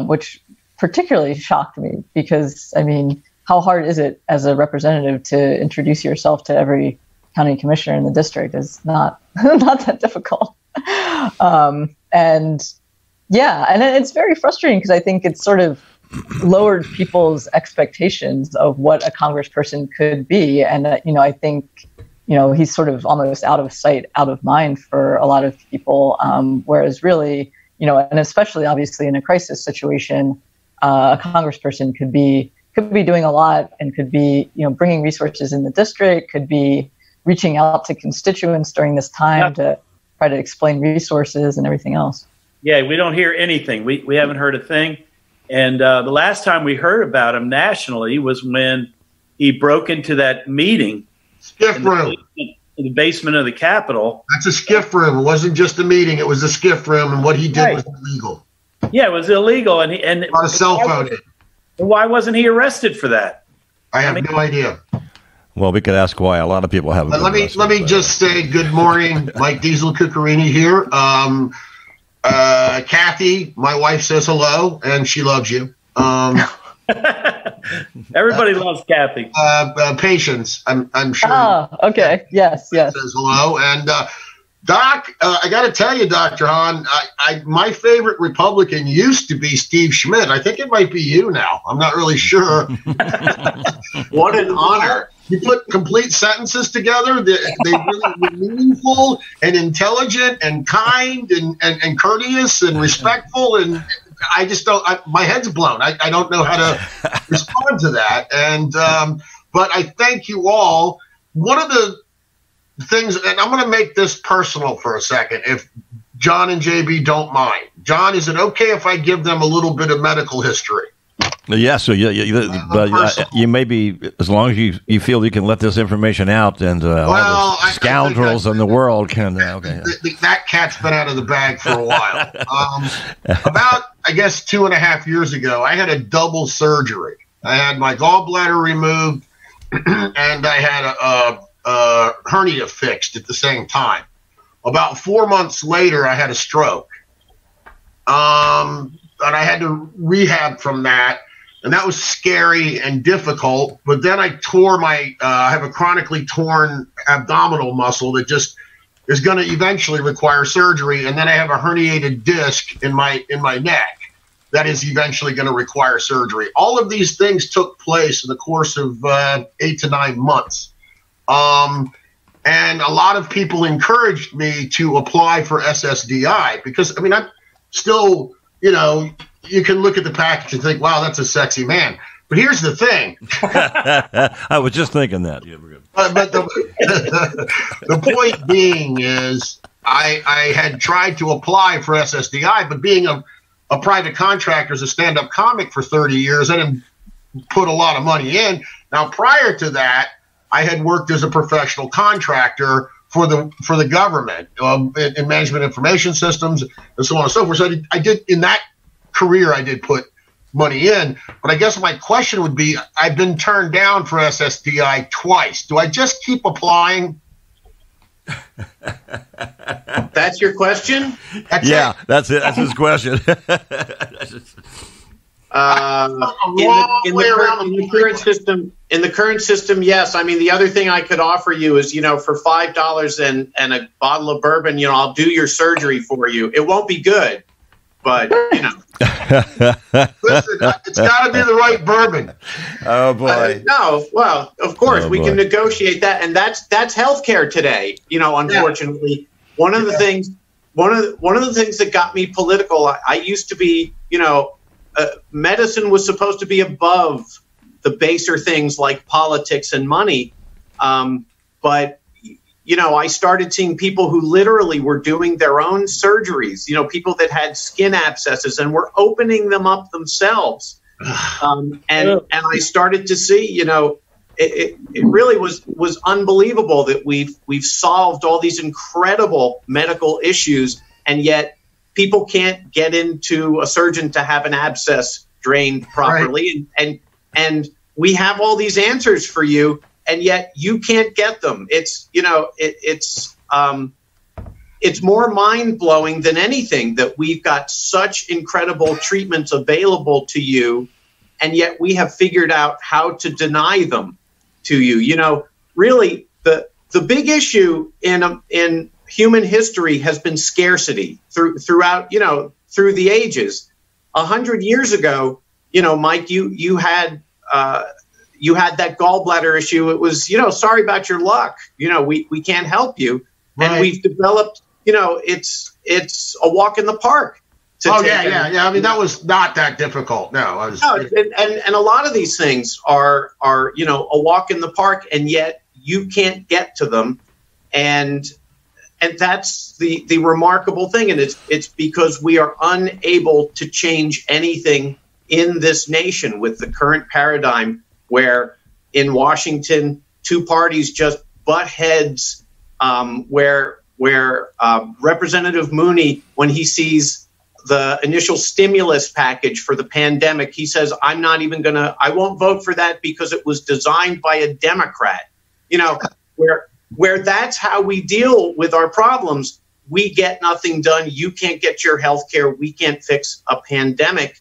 which particularly shocked me, because, I mean, how hard is it as a representative to introduce yourself to every county commissioner in the district? Is not that difficult. And it's very frustrating, because I think it's sort of lowered people's expectations of what a congressperson could be. And, I think, he's sort of almost out of sight, out of mind for a lot of people. Whereas really, and especially obviously in a crisis situation, a congressperson could be doing a lot, and could be, bringing resources in the district, could be reaching out to constituents during this time to try to explain resources and everything else. Yeah, we don't hear anything. We haven't heard a thing. And the last time we heard about him nationally was when he broke into that meeting. Skiff room. In the basement of the Capitol. That's a skiff room. It wasn't just a meeting. It was a skiff room, and what he did was illegal. Yeah, it was illegal. And on a cell phone. Why wasn't he arrested for that? I have no idea. Well, we could ask why. A lot of people haven't. Let me just say good morning, Mike Diesel Cuccarini here. Cathy, my wife, says hello, and she loves you. Everybody loves Cathy. Patience, I'm sure. Oh, okay. Yes. Says hello, and Doc. I got to tell you, Dr. Hahn, my favorite Republican used to be Steve Schmidt. I think it might be you now. I'm not really sure. What an honor. You put complete sentences together. They really were meaningful and intelligent and kind and courteous and respectful. And I just don't. My head's blown. I don't know how to respond to that. And but I thank you all. One of the things, and I'm going to make this personal for a second, if John and JB don't mind. John, is it okay if I give them a little bit of medical history? Yeah, so you may be, as long as you feel you can let this information out, and all the scoundrels in the world can. Okay, that cat's been out of the bag for a while. About, I guess, 2.5 years ago, I had a double surgery. I had my gallbladder removed, and I had a hernia fixed at the same time. About 4 months later, I had a stroke. And I had to rehab from that, and that was scary and difficult. But then I tore I have a chronically torn abdominal muscle that just is going to eventually require surgery, and then I have a herniated disc in my neck that is eventually going to require surgery. All of these things took place in the course of 8 to 9 months. And a lot of people encouraged me to apply for SSDI because, I mean, I'm still, you know, you can look at the package and think, wow, that's a sexy man. But here's the thing. I was just thinking that. Yeah, we're good. But the point being is I had tried to apply for SSDI, but being a private contractor as a stand-up comic for 30 years, I didn't put a lot of money in. Now, prior to that, I had worked as a professional contractor for the government in management information systems and so on and so forth. So I did in that career, I did put money in. But I guess my question would be, I've been turned down for SSDI twice. Do I just keep applying? That's your question? That's it. That's his question. In the current system, yes. I mean, the other thing I could offer you is, you know, for $5 and a bottle of bourbon, you know, I'll do your surgery for you. It won't be good, but you know. Listen, it's got to be the right bourbon. Oh boy. No, well, of course we can negotiate that, and that's healthcare today. You know, unfortunately, one of the things that got me political. I used to be, you know, medicine was supposed to be above the baser things like politics and money, but you know, I started seeing people who literally were doing their own surgeries, you know, people that had skin abscesses and were opening them up themselves. And I started to see, you know, it really was unbelievable that we've solved all these incredible medical issues, and yet people can't get into a surgeon to have an abscess drained properly. Right. And we have all these answers for you, and yet you can't get them. It's, you know, it's more mind-blowing than anything that we've got such incredible treatments available to you, and yet we have figured out how to deny them to you. You know, really, the big issue in human history has been scarcity throughout, you know, through the ages. 100 years ago, you know, Mike, you had that gallbladder issue. It was, you know, sorry about your luck. You know, we can't help you. Right. And we've developed, you know, it's a walk in the park. Yeah. I mean, that was not that difficult. No, and a lot of these things are, you know, a walk in the park, and yet you can't get to them. And that's the remarkable thing. And it's because we are unable to change anything in this nation with the current paradigm, where in Washington, two parties just butt heads, where Representative Mooney, when he sees the initial stimulus package for the pandemic, he says, I won't vote for that because it was designed by a Democrat. You know, where that's how we deal with our problems. We get nothing done. You can't get your health care. We can't fix a pandemic.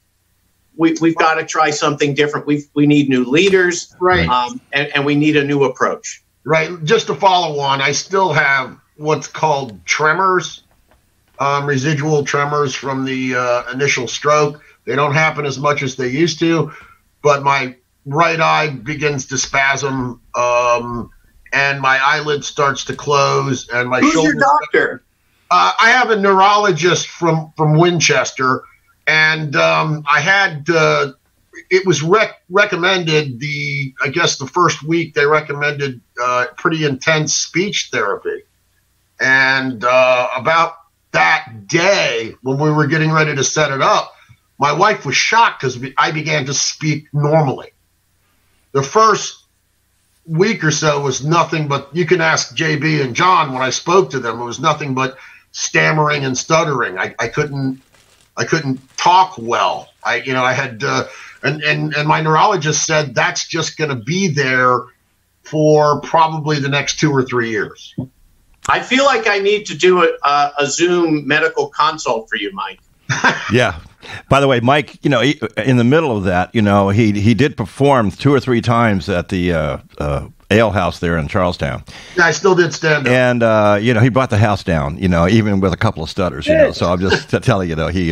We've got to try something different. We need new leaders, right? And we need a new approach. Right. Just to follow on, I still have what's called tremors, residual tremors from the initial stroke. They don't happen as much as they used to, but my right eye begins to spasm, and my eyelid starts to close, and my shoulder. Who's your doctor? I have a neurologist from Winchester. And I had it was recommended I guess the first week they recommended pretty intense speech therapy. And about that day when we were getting ready to set it up, my wife was shocked because I began to speak normally. The first week or so was nothing but, you can ask JB and John when I spoke to them, it was nothing but stammering and stuttering. I couldn't talk well. I had, and my neurologist said that's just going to be there for probably the next 2 or 3 years. I feel like I need to do a Zoom medical consult for you, Mike. Yeah. By the way, Mike, in the middle of that, he did perform 2 or 3 times at the ale house there in Charlestown. Yeah, I still did stand up. And, he brought the house down, even with a couple of stutters, So I'm just telling you, he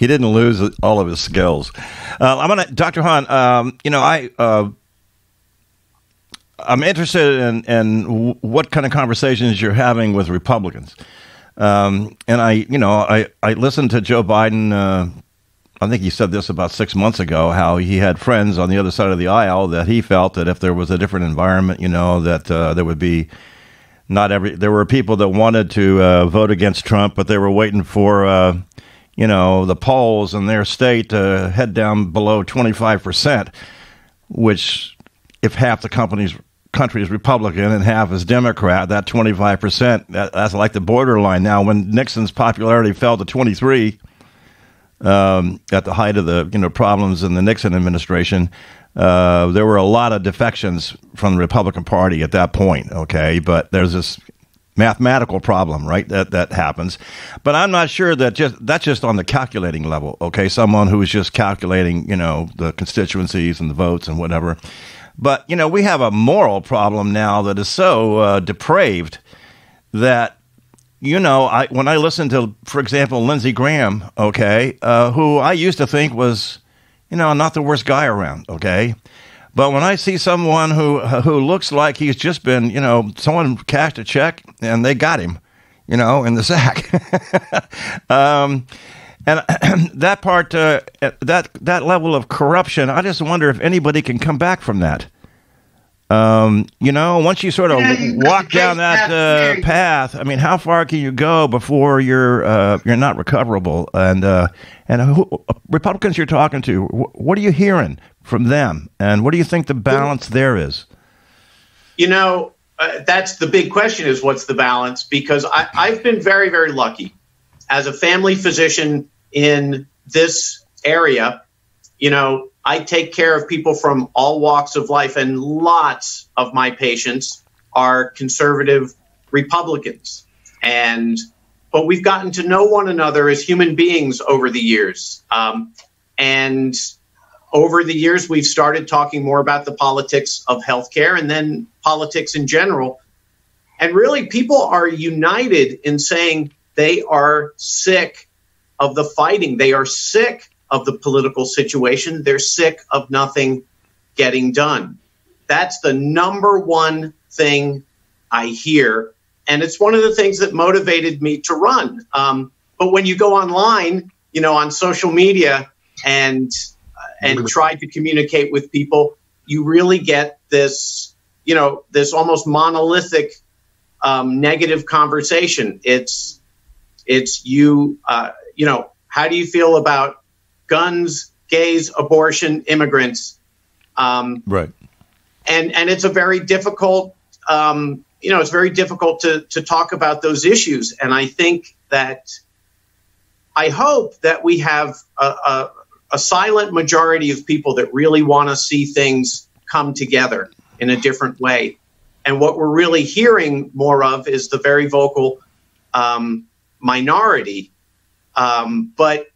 didn't lose all of his skills. Dr. Hahn, I'm interested in what kind of conversations you're having with Republicans. And I listened to Joe Biden. I think he said this about 6 months ago, how he had friends on the other side of the aisle that he felt that if there was a different environment, that there would be there were people that wanted to vote against Trump, but they were waiting for, the polls in their state to head down below 25%, which if half the country is Republican and half is Democrat, that 25%, that's like the borderline. Now, when Nixon's popularity fell to 23, at the height of the problems in the Nixon administration, there were a lot of defections from the Republican Party at that point. Okay, but there's this mathematical problem, right? That happens, but I'm not sure that's just on the calculating level. Okay, someone who is just calculating, the constituencies and the votes and whatever. But we have a moral problem now that is so depraved that. When I listen to, for example, Lindsey Graham, who I used to think was, not the worst guy around, but when I see someone who looks like he's just been, someone cashed a check and they got him, in the sack, and that part, that level of corruption, I just wonder if anybody can come back from that. Once you sort of walk down that path, I mean, how far can you go before you're not recoverable? And who, Republicans you're talking to, what are you hearing from them? And what do you think the balance there is? That's the big question: is what's the balance? Because I've been very, very lucky as a family physician in this area. I take care of people from all walks of life, and lots of my patients are conservative Republicans. But we've gotten to know one another as human beings over the years. And over the years, we've started talking more about the politics of healthcare and then politics in general. And really, people are united in saying they are sick of the fighting. They are sick of the political situation. They're sick of nothing getting done. That's the number one thing I hear. And it's one of the things that motivated me to run. But when you go online, on social media and try to communicate with people, you really get this, this almost monolithic negative conversation. It's you, how do you feel about guns, gays, abortion, immigrants? Right. And it's a very difficult, it's very difficult to talk about those issues. And I think that I hope that we have a silent majority of people that really want to see things come together in a different way. And what we're really hearing more of is the very vocal minority. But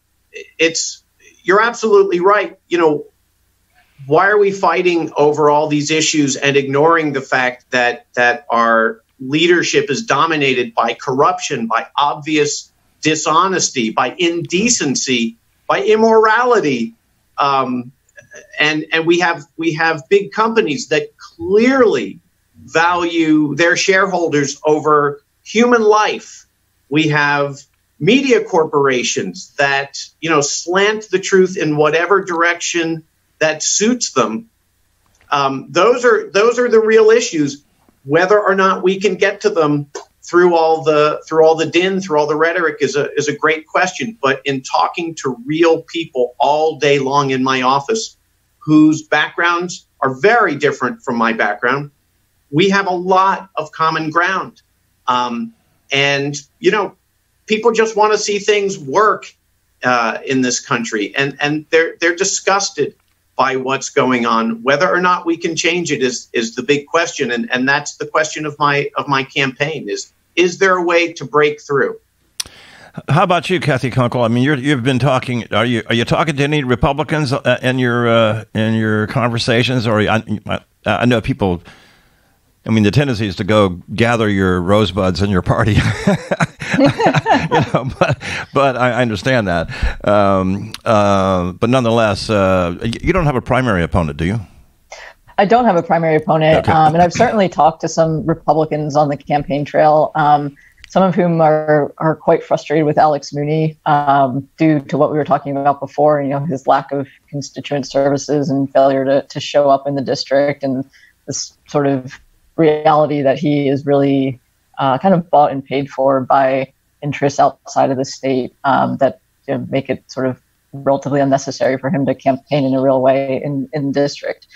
you're absolutely right. Why are we fighting over all these issues and ignoring the fact that our leadership is dominated by corruption, by obvious dishonesty, by indecency, by immorality? And we have big companies that clearly value their shareholders over human life. We have media corporations that, slant the truth in whatever direction that suits them. Those are the real issues. Whether or not we can get to them through all the din, through all the rhetoric is a great question. But in talking to real people all day long in my office, whose backgrounds are very different from my background, we have a lot of common ground. And people just want to see things work in this country, and they're disgusted by what's going on. Whether or not we can change it is the big question, and that's the question of my campaign: is there a way to break through? How about you, Cathy Kunkel? I mean, you've been talking. Are you talking to any Republicans in your conversations? Or I know people. I mean, the tendency is to go gather your rosebuds in your party, but I understand that. But nonetheless, you don't have a primary opponent, do you? I don't have a primary opponent, okay. And I've certainly talked to some Republicans on the campaign trail, some of whom are quite frustrated with Alex Mooney due to what we were talking about before, his lack of constituent services and failure to show up in the district, and this sort of reality that he is really kind of bought and paid for by interests outside of the state that make it sort of relatively unnecessary for him to campaign in a real way in the district.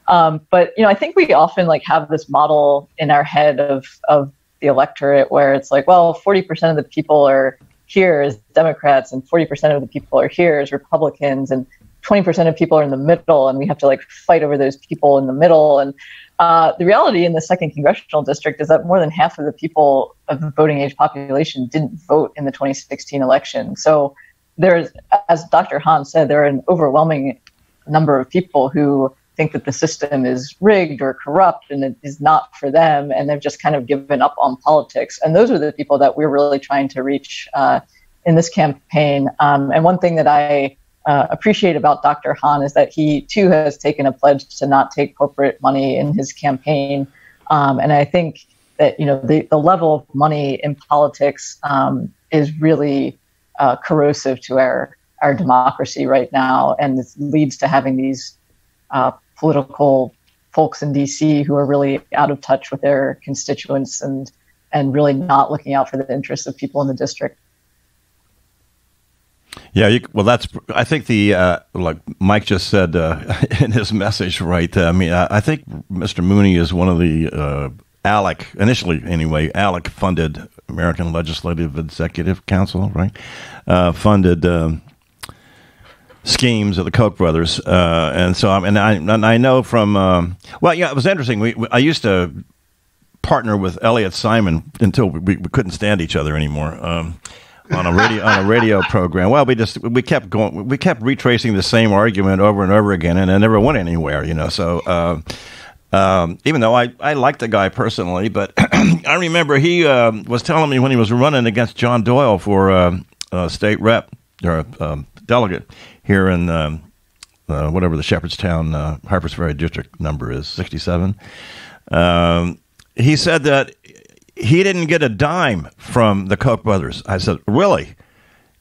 But I think we often have this model in our head of the electorate where it's like, well, 40% of the people are here as Democrats and 40% of the people are here as Republicans, and 20% of people are in the middle, and we have to fight over those people in the middle. And the reality in the 2nd Congressional District is that more than half of the people of the voting age population didn't vote in the 2016 election. So there's, as Dr. Hahn said, there are an overwhelming number of people who think that the system is rigged or corrupt and it is not for them, and they've just kind of given up on politics. And those are the people that we're really trying to reach in this campaign. And one thing that I appreciate about Dr. Hahn is that he too has taken a pledge to not take corporate money in his campaign. And I think that, the level of money in politics is really corrosive to our democracy right now. And it leads to having these political folks in DC who are really out of touch with their constituents and really not looking out for the interests of people in the district. Yeah, I think like Mike just said in his message, right? I think Mr. Mooney is one of the ALEC, initially anyway, ALEC funded American Legislative Executive Council, right? Funded schemes of the Koch brothers, and so I know from it was interesting. I used to partner with Elliot Simon until we couldn't stand each other anymore. On a radio program. Well, we kept retracing the same argument over and over again, and it never went anywhere. So even though I liked the guy personally, but I remember he was telling me when he was running against John Doyle for state rep or delegate here in whatever the Shepherdstown Harpers Ferry district number is, 67. He said that he didn't get a dime from the Koch brothers. I said, really?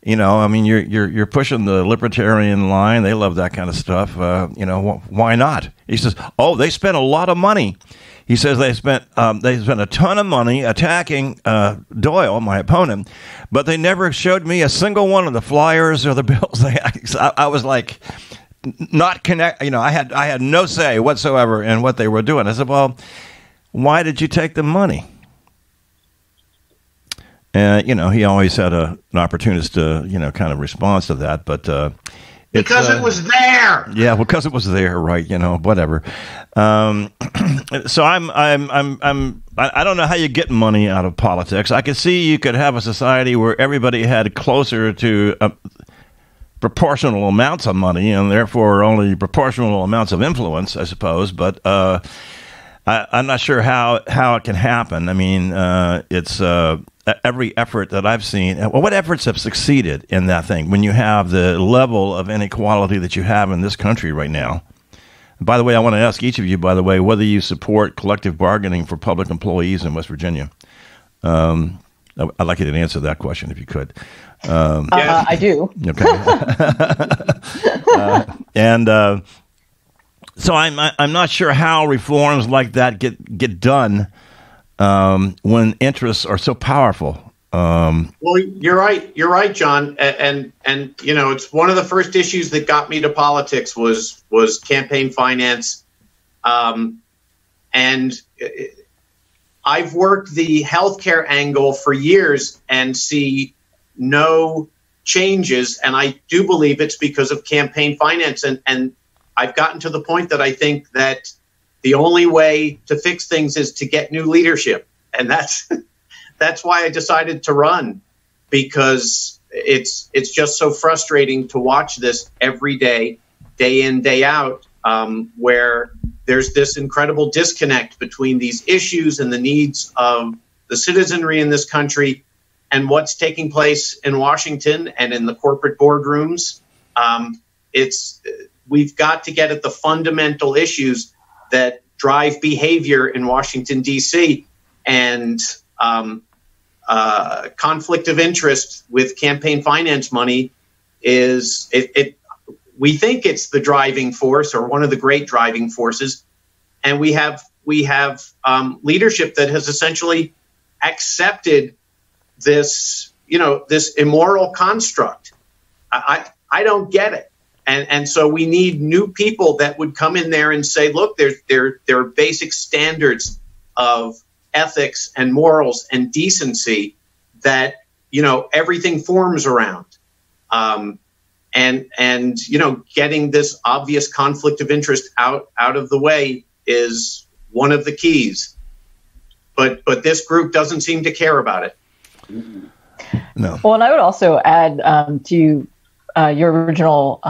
You're pushing the libertarian line. They love that kind of stuff. Why not? He says, they spent a lot of money. He says they spent a ton of money attacking Doyle, my opponent, but they never showed me a single one of the flyers or the bills. I was like, not connect. I had no say whatsoever in what they were doing. I said, well, why did you take the money? He always had an opportunist, kind of response to that, but because it was there. Yeah, because it was there, right? Whatever. So I don't know how you get money out of politics. I could see you could have a society where everybody had closer to proportional amounts of money, and therefore only proportional amounts of influence, I suppose. But I'm not sure how it can happen. I mean, it's every effort that I've seen. What efforts have succeeded in that thing when you have the level of inequality that you have in this country right now? And by the way, I want to ask each of you, by the way, whether you support collective bargaining for public employees in West Virginia. I'd like you to answer that question if you could. I do. Okay. So I'm not sure how reforms like that get done when interests are so powerful. Well, you're right, John, and it's one of the first issues that got me to politics was campaign finance, and I've worked the healthcare angle for years and see no changes, and I do believe it's because of campaign finance, and I've gotten to the point that I think that the only way to fix things is to get new leadership. And that's why I decided to run. because it's just so frustrating to watch this every day, day in, day out, where there's this incredible disconnect between these issues and the needs of the citizenry in this country and what's taking place in Washington and in the corporate boardrooms. We've got to get at the fundamental issues that drive behavior in Washington, D.C., and conflict of interest with campaign finance money is we think it's the driving force or one of the great driving forces. And we have leadership that has essentially accepted this, this immoral construct. I don't get it. And so we need new people that would come in there and say, look, there are basic standards of ethics and morals and decency that, everything forms around. And getting this obvious conflict of interest out of the way is one of the keys. But this group doesn't seem to care about it. No. Well, and I would also add to your original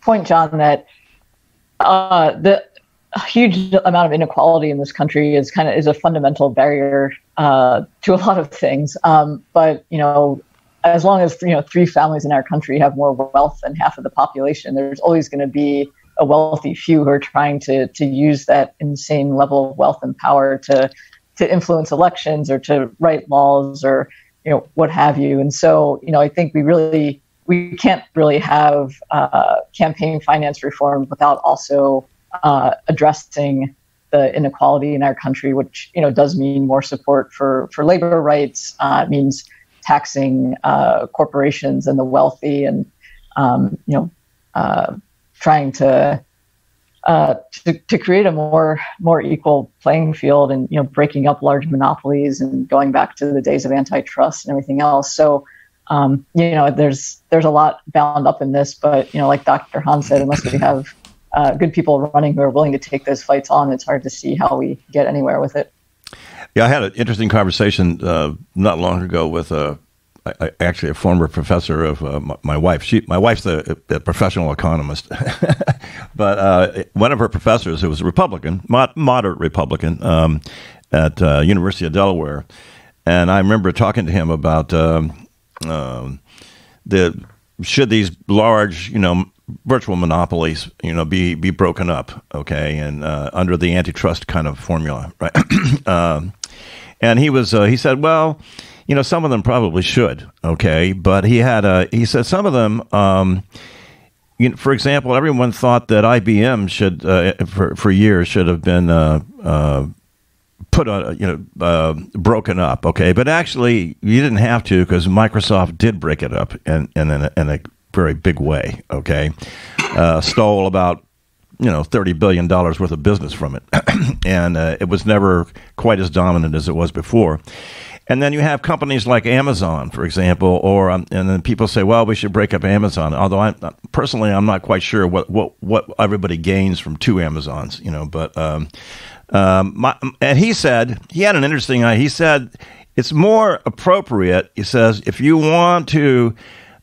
point, John, that the huge amount of inequality in this country is a fundamental barrier to a lot of things. But as long as 3 families in our country have more wealth than half of the population, there's always going to be a wealthy few who are trying to use that insane level of wealth and power to influence elections or to write laws or what have you. And so I think we can't really have campaign finance reform without also addressing the inequality in our country, which does mean more support for labor rights. It means taxing corporations and the wealthy, and trying to create a more equal playing field, and breaking up large monopolies and going back to the days of antitrust and everything else. So there's a lot bound up in this, but like Dr. Hahn said, unless we have good people running who are willing to take those fights on, it's hard to see how we get anywhere with it. Yeah, I had an interesting conversation not long ago with actually a former professor of my wife. My wife's a professional economist, but one of her professors, who was a Republican, moderate Republican, at University of Delaware, and I remember talking to him about should these large, virtual monopolies, be broken up, okay, and under the antitrust kind of formula, right? And he said, well, some of them probably should, okay, but he said some of them, for example, everyone thought that IBM should, for years, should have been put on, broken up, okay, but actually you didn't have to, because Microsoft did break it up in a very big way, okay, stole about $30 billion worth of business from it, and it was never quite as dominant as it was before. And then you have companies like Amazon, for example, and then people say, well, we should break up Amazon. Although I'm not quite sure what everybody gains from 2 Amazons, but and he said, he had an interesting idea. He said it's more appropriate, he says, if you want to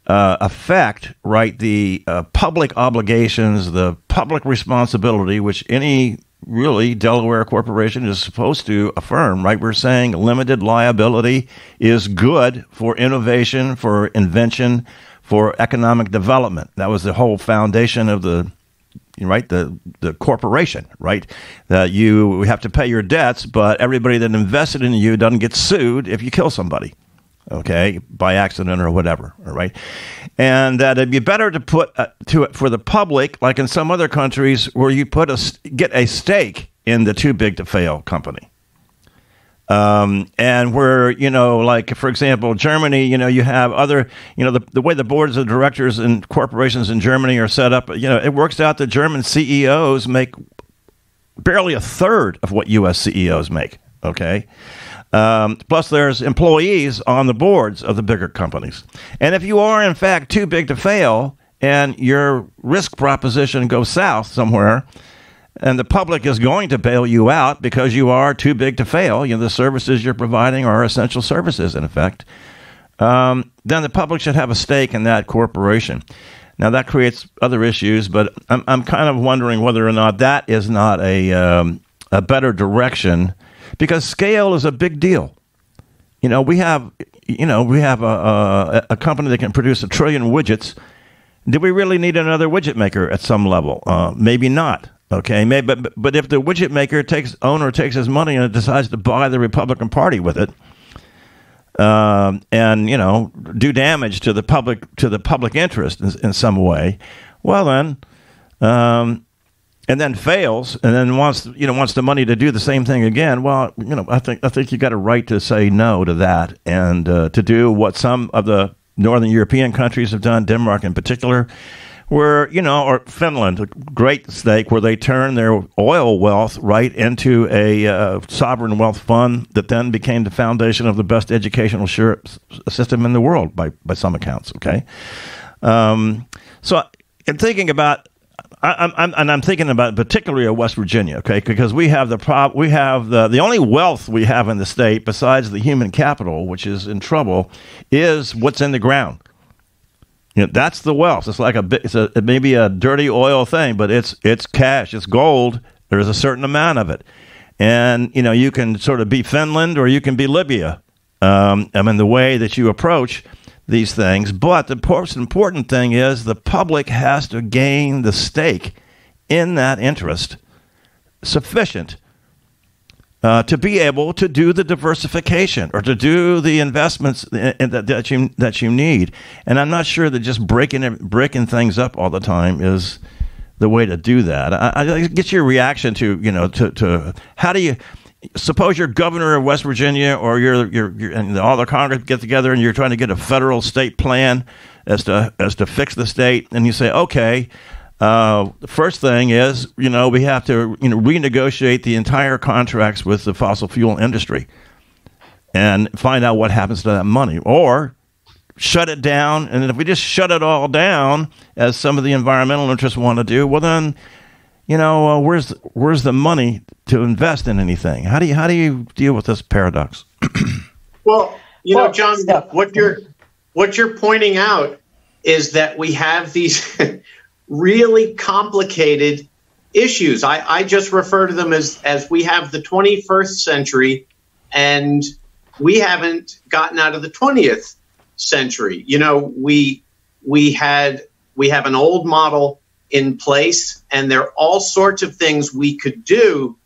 affect, right, the public obligations, the public responsibility, which any really Delaware corporation is supposed to affirm, right? We're saying limited liability is good for innovation, for invention, for economic development. That was the whole foundation of the corporation, right? That you have to pay your debts, but everybody that invested in you doesn't get sued if you kill somebody, okay, by accident or whatever, all right? And that it'd be better to put to it for the public, like in some other countries, where you get a stake in the too big to fail company. And where, like, for example, Germany, you have other, the way the boards of directors and corporations in Germany are set up, it works out that German CEOs make barely a third of what U.S. CEOs make, okay? Plus, there's employees on the boards of the bigger companies. And if you are, in fact, too big to fail and your risk proposition goes south somewhere, and the public is going to bail you out because you are too big to fail, the services you're providing are essential services, in effect, then the public should have a stake in that corporation. Now, that creates other issues, but I'm kind of wondering whether or not that is not a better direction, because scale is a big deal. We have a company that can produce 1 trillion widgets. Do we really need another widget maker at some level? Maybe not. Okay, maybe, but if the widget maker owner takes his money and decides to buy the Republican Party with it, and do damage to the public interest in some way, well then, and then fails, and then wants the money to do the same thing again. Well, I think you got a right to say no to that, and to do what some of the Northern European countries have done, Denmark in particular, where or Finland, a great stake, where they turn their oil wealth right into a sovereign wealth fund that then became the foundation of the best educational system in the world by some accounts. Okay, so in thinking about, I'm thinking about particularly of West Virginia. Okay, because we have the only wealth we have in the state besides the human capital, which is in trouble, is what's in the ground. That's the wealth. It's like it may be a dirty oil thing, but it's cash. It's gold. There's a certain amount of it, and you can sort of be Finland or you can be Libya. The way that you approach these things. But the most important thing is the public has to gain the stake in that interest sufficient to be able to do the diversification or to do the investments that you need. And I'm not sure that just breaking things up all the time is the way to do that. I get your reaction to how do you suppose you're governor of West Virginia, or you're and all the Congress get together and you're trying to get a federal state plan as to fix the state, and you say, okay. The first thing is, we have to, renegotiate the entire contracts with the fossil fuel industry and find out what happens to that money, or shut it down. And if we just shut it all down, as some of the environmental interests want to do, well then, where's the money to invest in anything? How do you deal with this paradox? Well, John, what you're pointing out is that we have these really complicated issues. I just refer to them as we have the 21st century and we haven't gotten out of the 20th century. We have an old model in place, and there are all sorts of things we could do,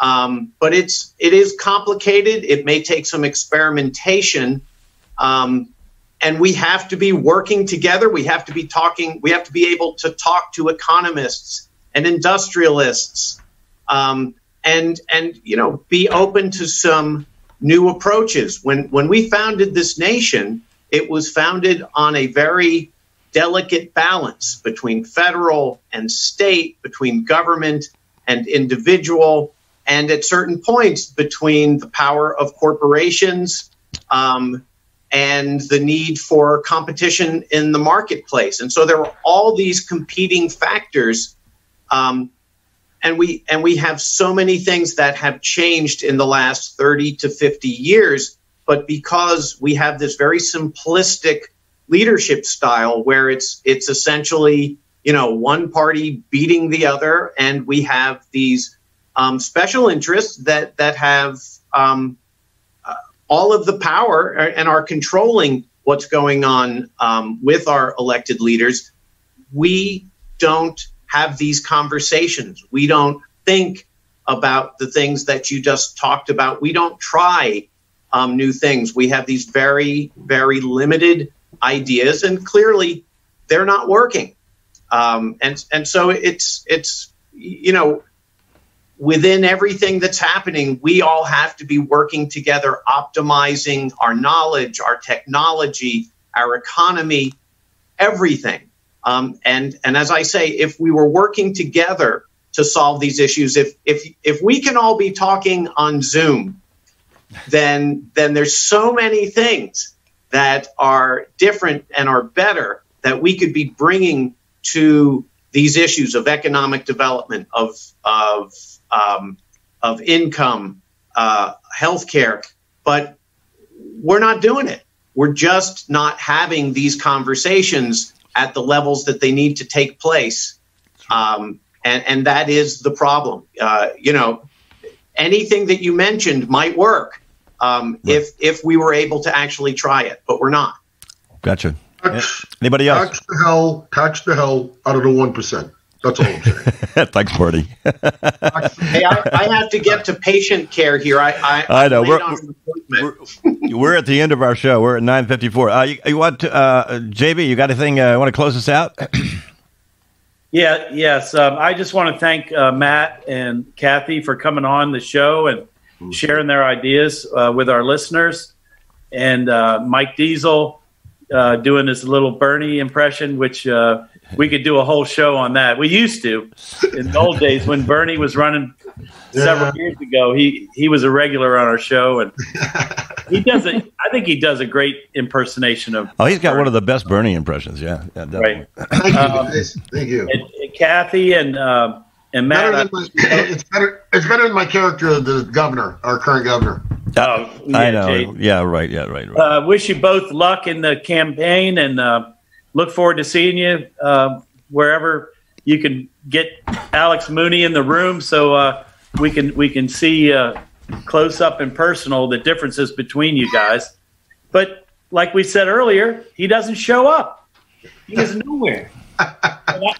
but it is complicated. It may take some experimentation. And we have to be working together. We have to be talking. We have to be able to talk to economists and industrialists, and be open to some new approaches. When we founded this nation, it was founded on a very delicate balance between federal and state, between government and individual, and at certain points between the power of corporations and the need for competition in the marketplace. And so there were all these competing factors. And we have so many things that have changed in the last 30 to 50 years. But because we have this very simplistic leadership style where it's essentially, one party beating the other, and we have these special interests that have all of the power and are controlling what's going on with our elected leaders. We don't have these conversations. We don't think about the things that you just talked about. We don't try new things. We have these very, very limited ideas, and clearly they're not working. And so it's within everything that's happening, we all have to be working together, optimizing our knowledge, our technology, our economy, everything. And as I say, if we were working together to solve these issues, if we can all be talking on Zoom, then there's so many things that are different and are better that we could be bringing to these issues of economic development, of income, healthcare, but we're not doing it. We're just not having these conversations at the levels that they need to take place. And that is the problem. Anything that you mentioned might work if we were able to actually try it, but we're not. Gotcha. Anybody else? Tax the hell out of the 1%. That's all I'm saying. Thanks, Marty. Hey, I have to get to patient care here. I know. We're at the end of our show. We're at 9:54. You want to, JB, you got anything? Want to close us out? Yes. I just want to thank Matt and Cathy for coming on the show and sharing their ideas with our listeners. And Mike Diesel doing his little Bernie impression, which we could do a whole show on that. We used to in the old days when Bernie was running several years ago. He was a regular on our show, and I think he does a great impersonation of. Oh, he's got Bernie. one of the best Bernie impressions. Yeah, definitely. Right. Thank you. And Cathy and Matt. It's better than my character of the governor, our current governor. I know. Jade. Yeah, right. Wish you both luck in the campaign, and look forward to seeing you wherever you can get Alex Mooney in the room, so we can see close up and personal the differences between you guys. But like we said earlier, he doesn't show up. He is nowhere.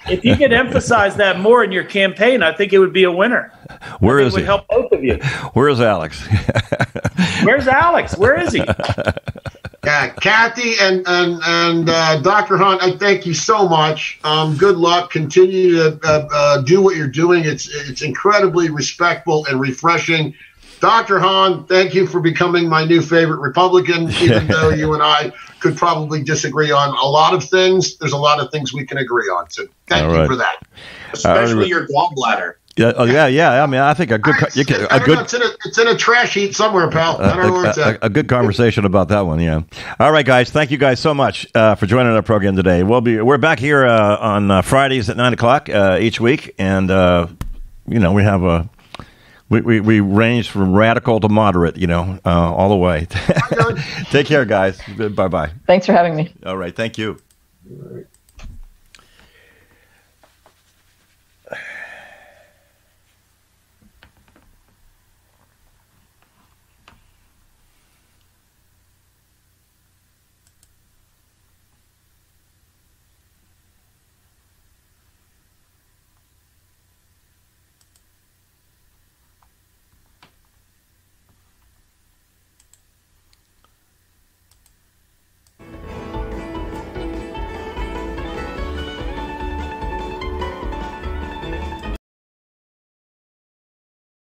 If you could emphasize that more in your campaign, I think it would be a winner. Where is he? It would help both of you. Where is Alex? Where's Alex? Where is he? Yeah, Cathy and Dr. Hahn, I thank you so much. Good luck. Continue to do what you're doing. It's incredibly respectful and refreshing. Dr. Hahn, thank you for becoming my new favorite Republican, even though you and I could probably disagree on a lot of things. There's a lot of things we can agree on. So thank you for that. Especially your gallbladder. Yeah. I mean, I think it's in a trash heap somewhere, pal. I don't know where it's at. A good conversation about that one. Yeah. All right, guys. Thank you guys so much for joining our program today. We're back here on Fridays at 9:00 each week, and we have we range from radical to moderate, all the way. Take care, guys. Bye-bye. Thanks for having me. All right. Thank you. All right.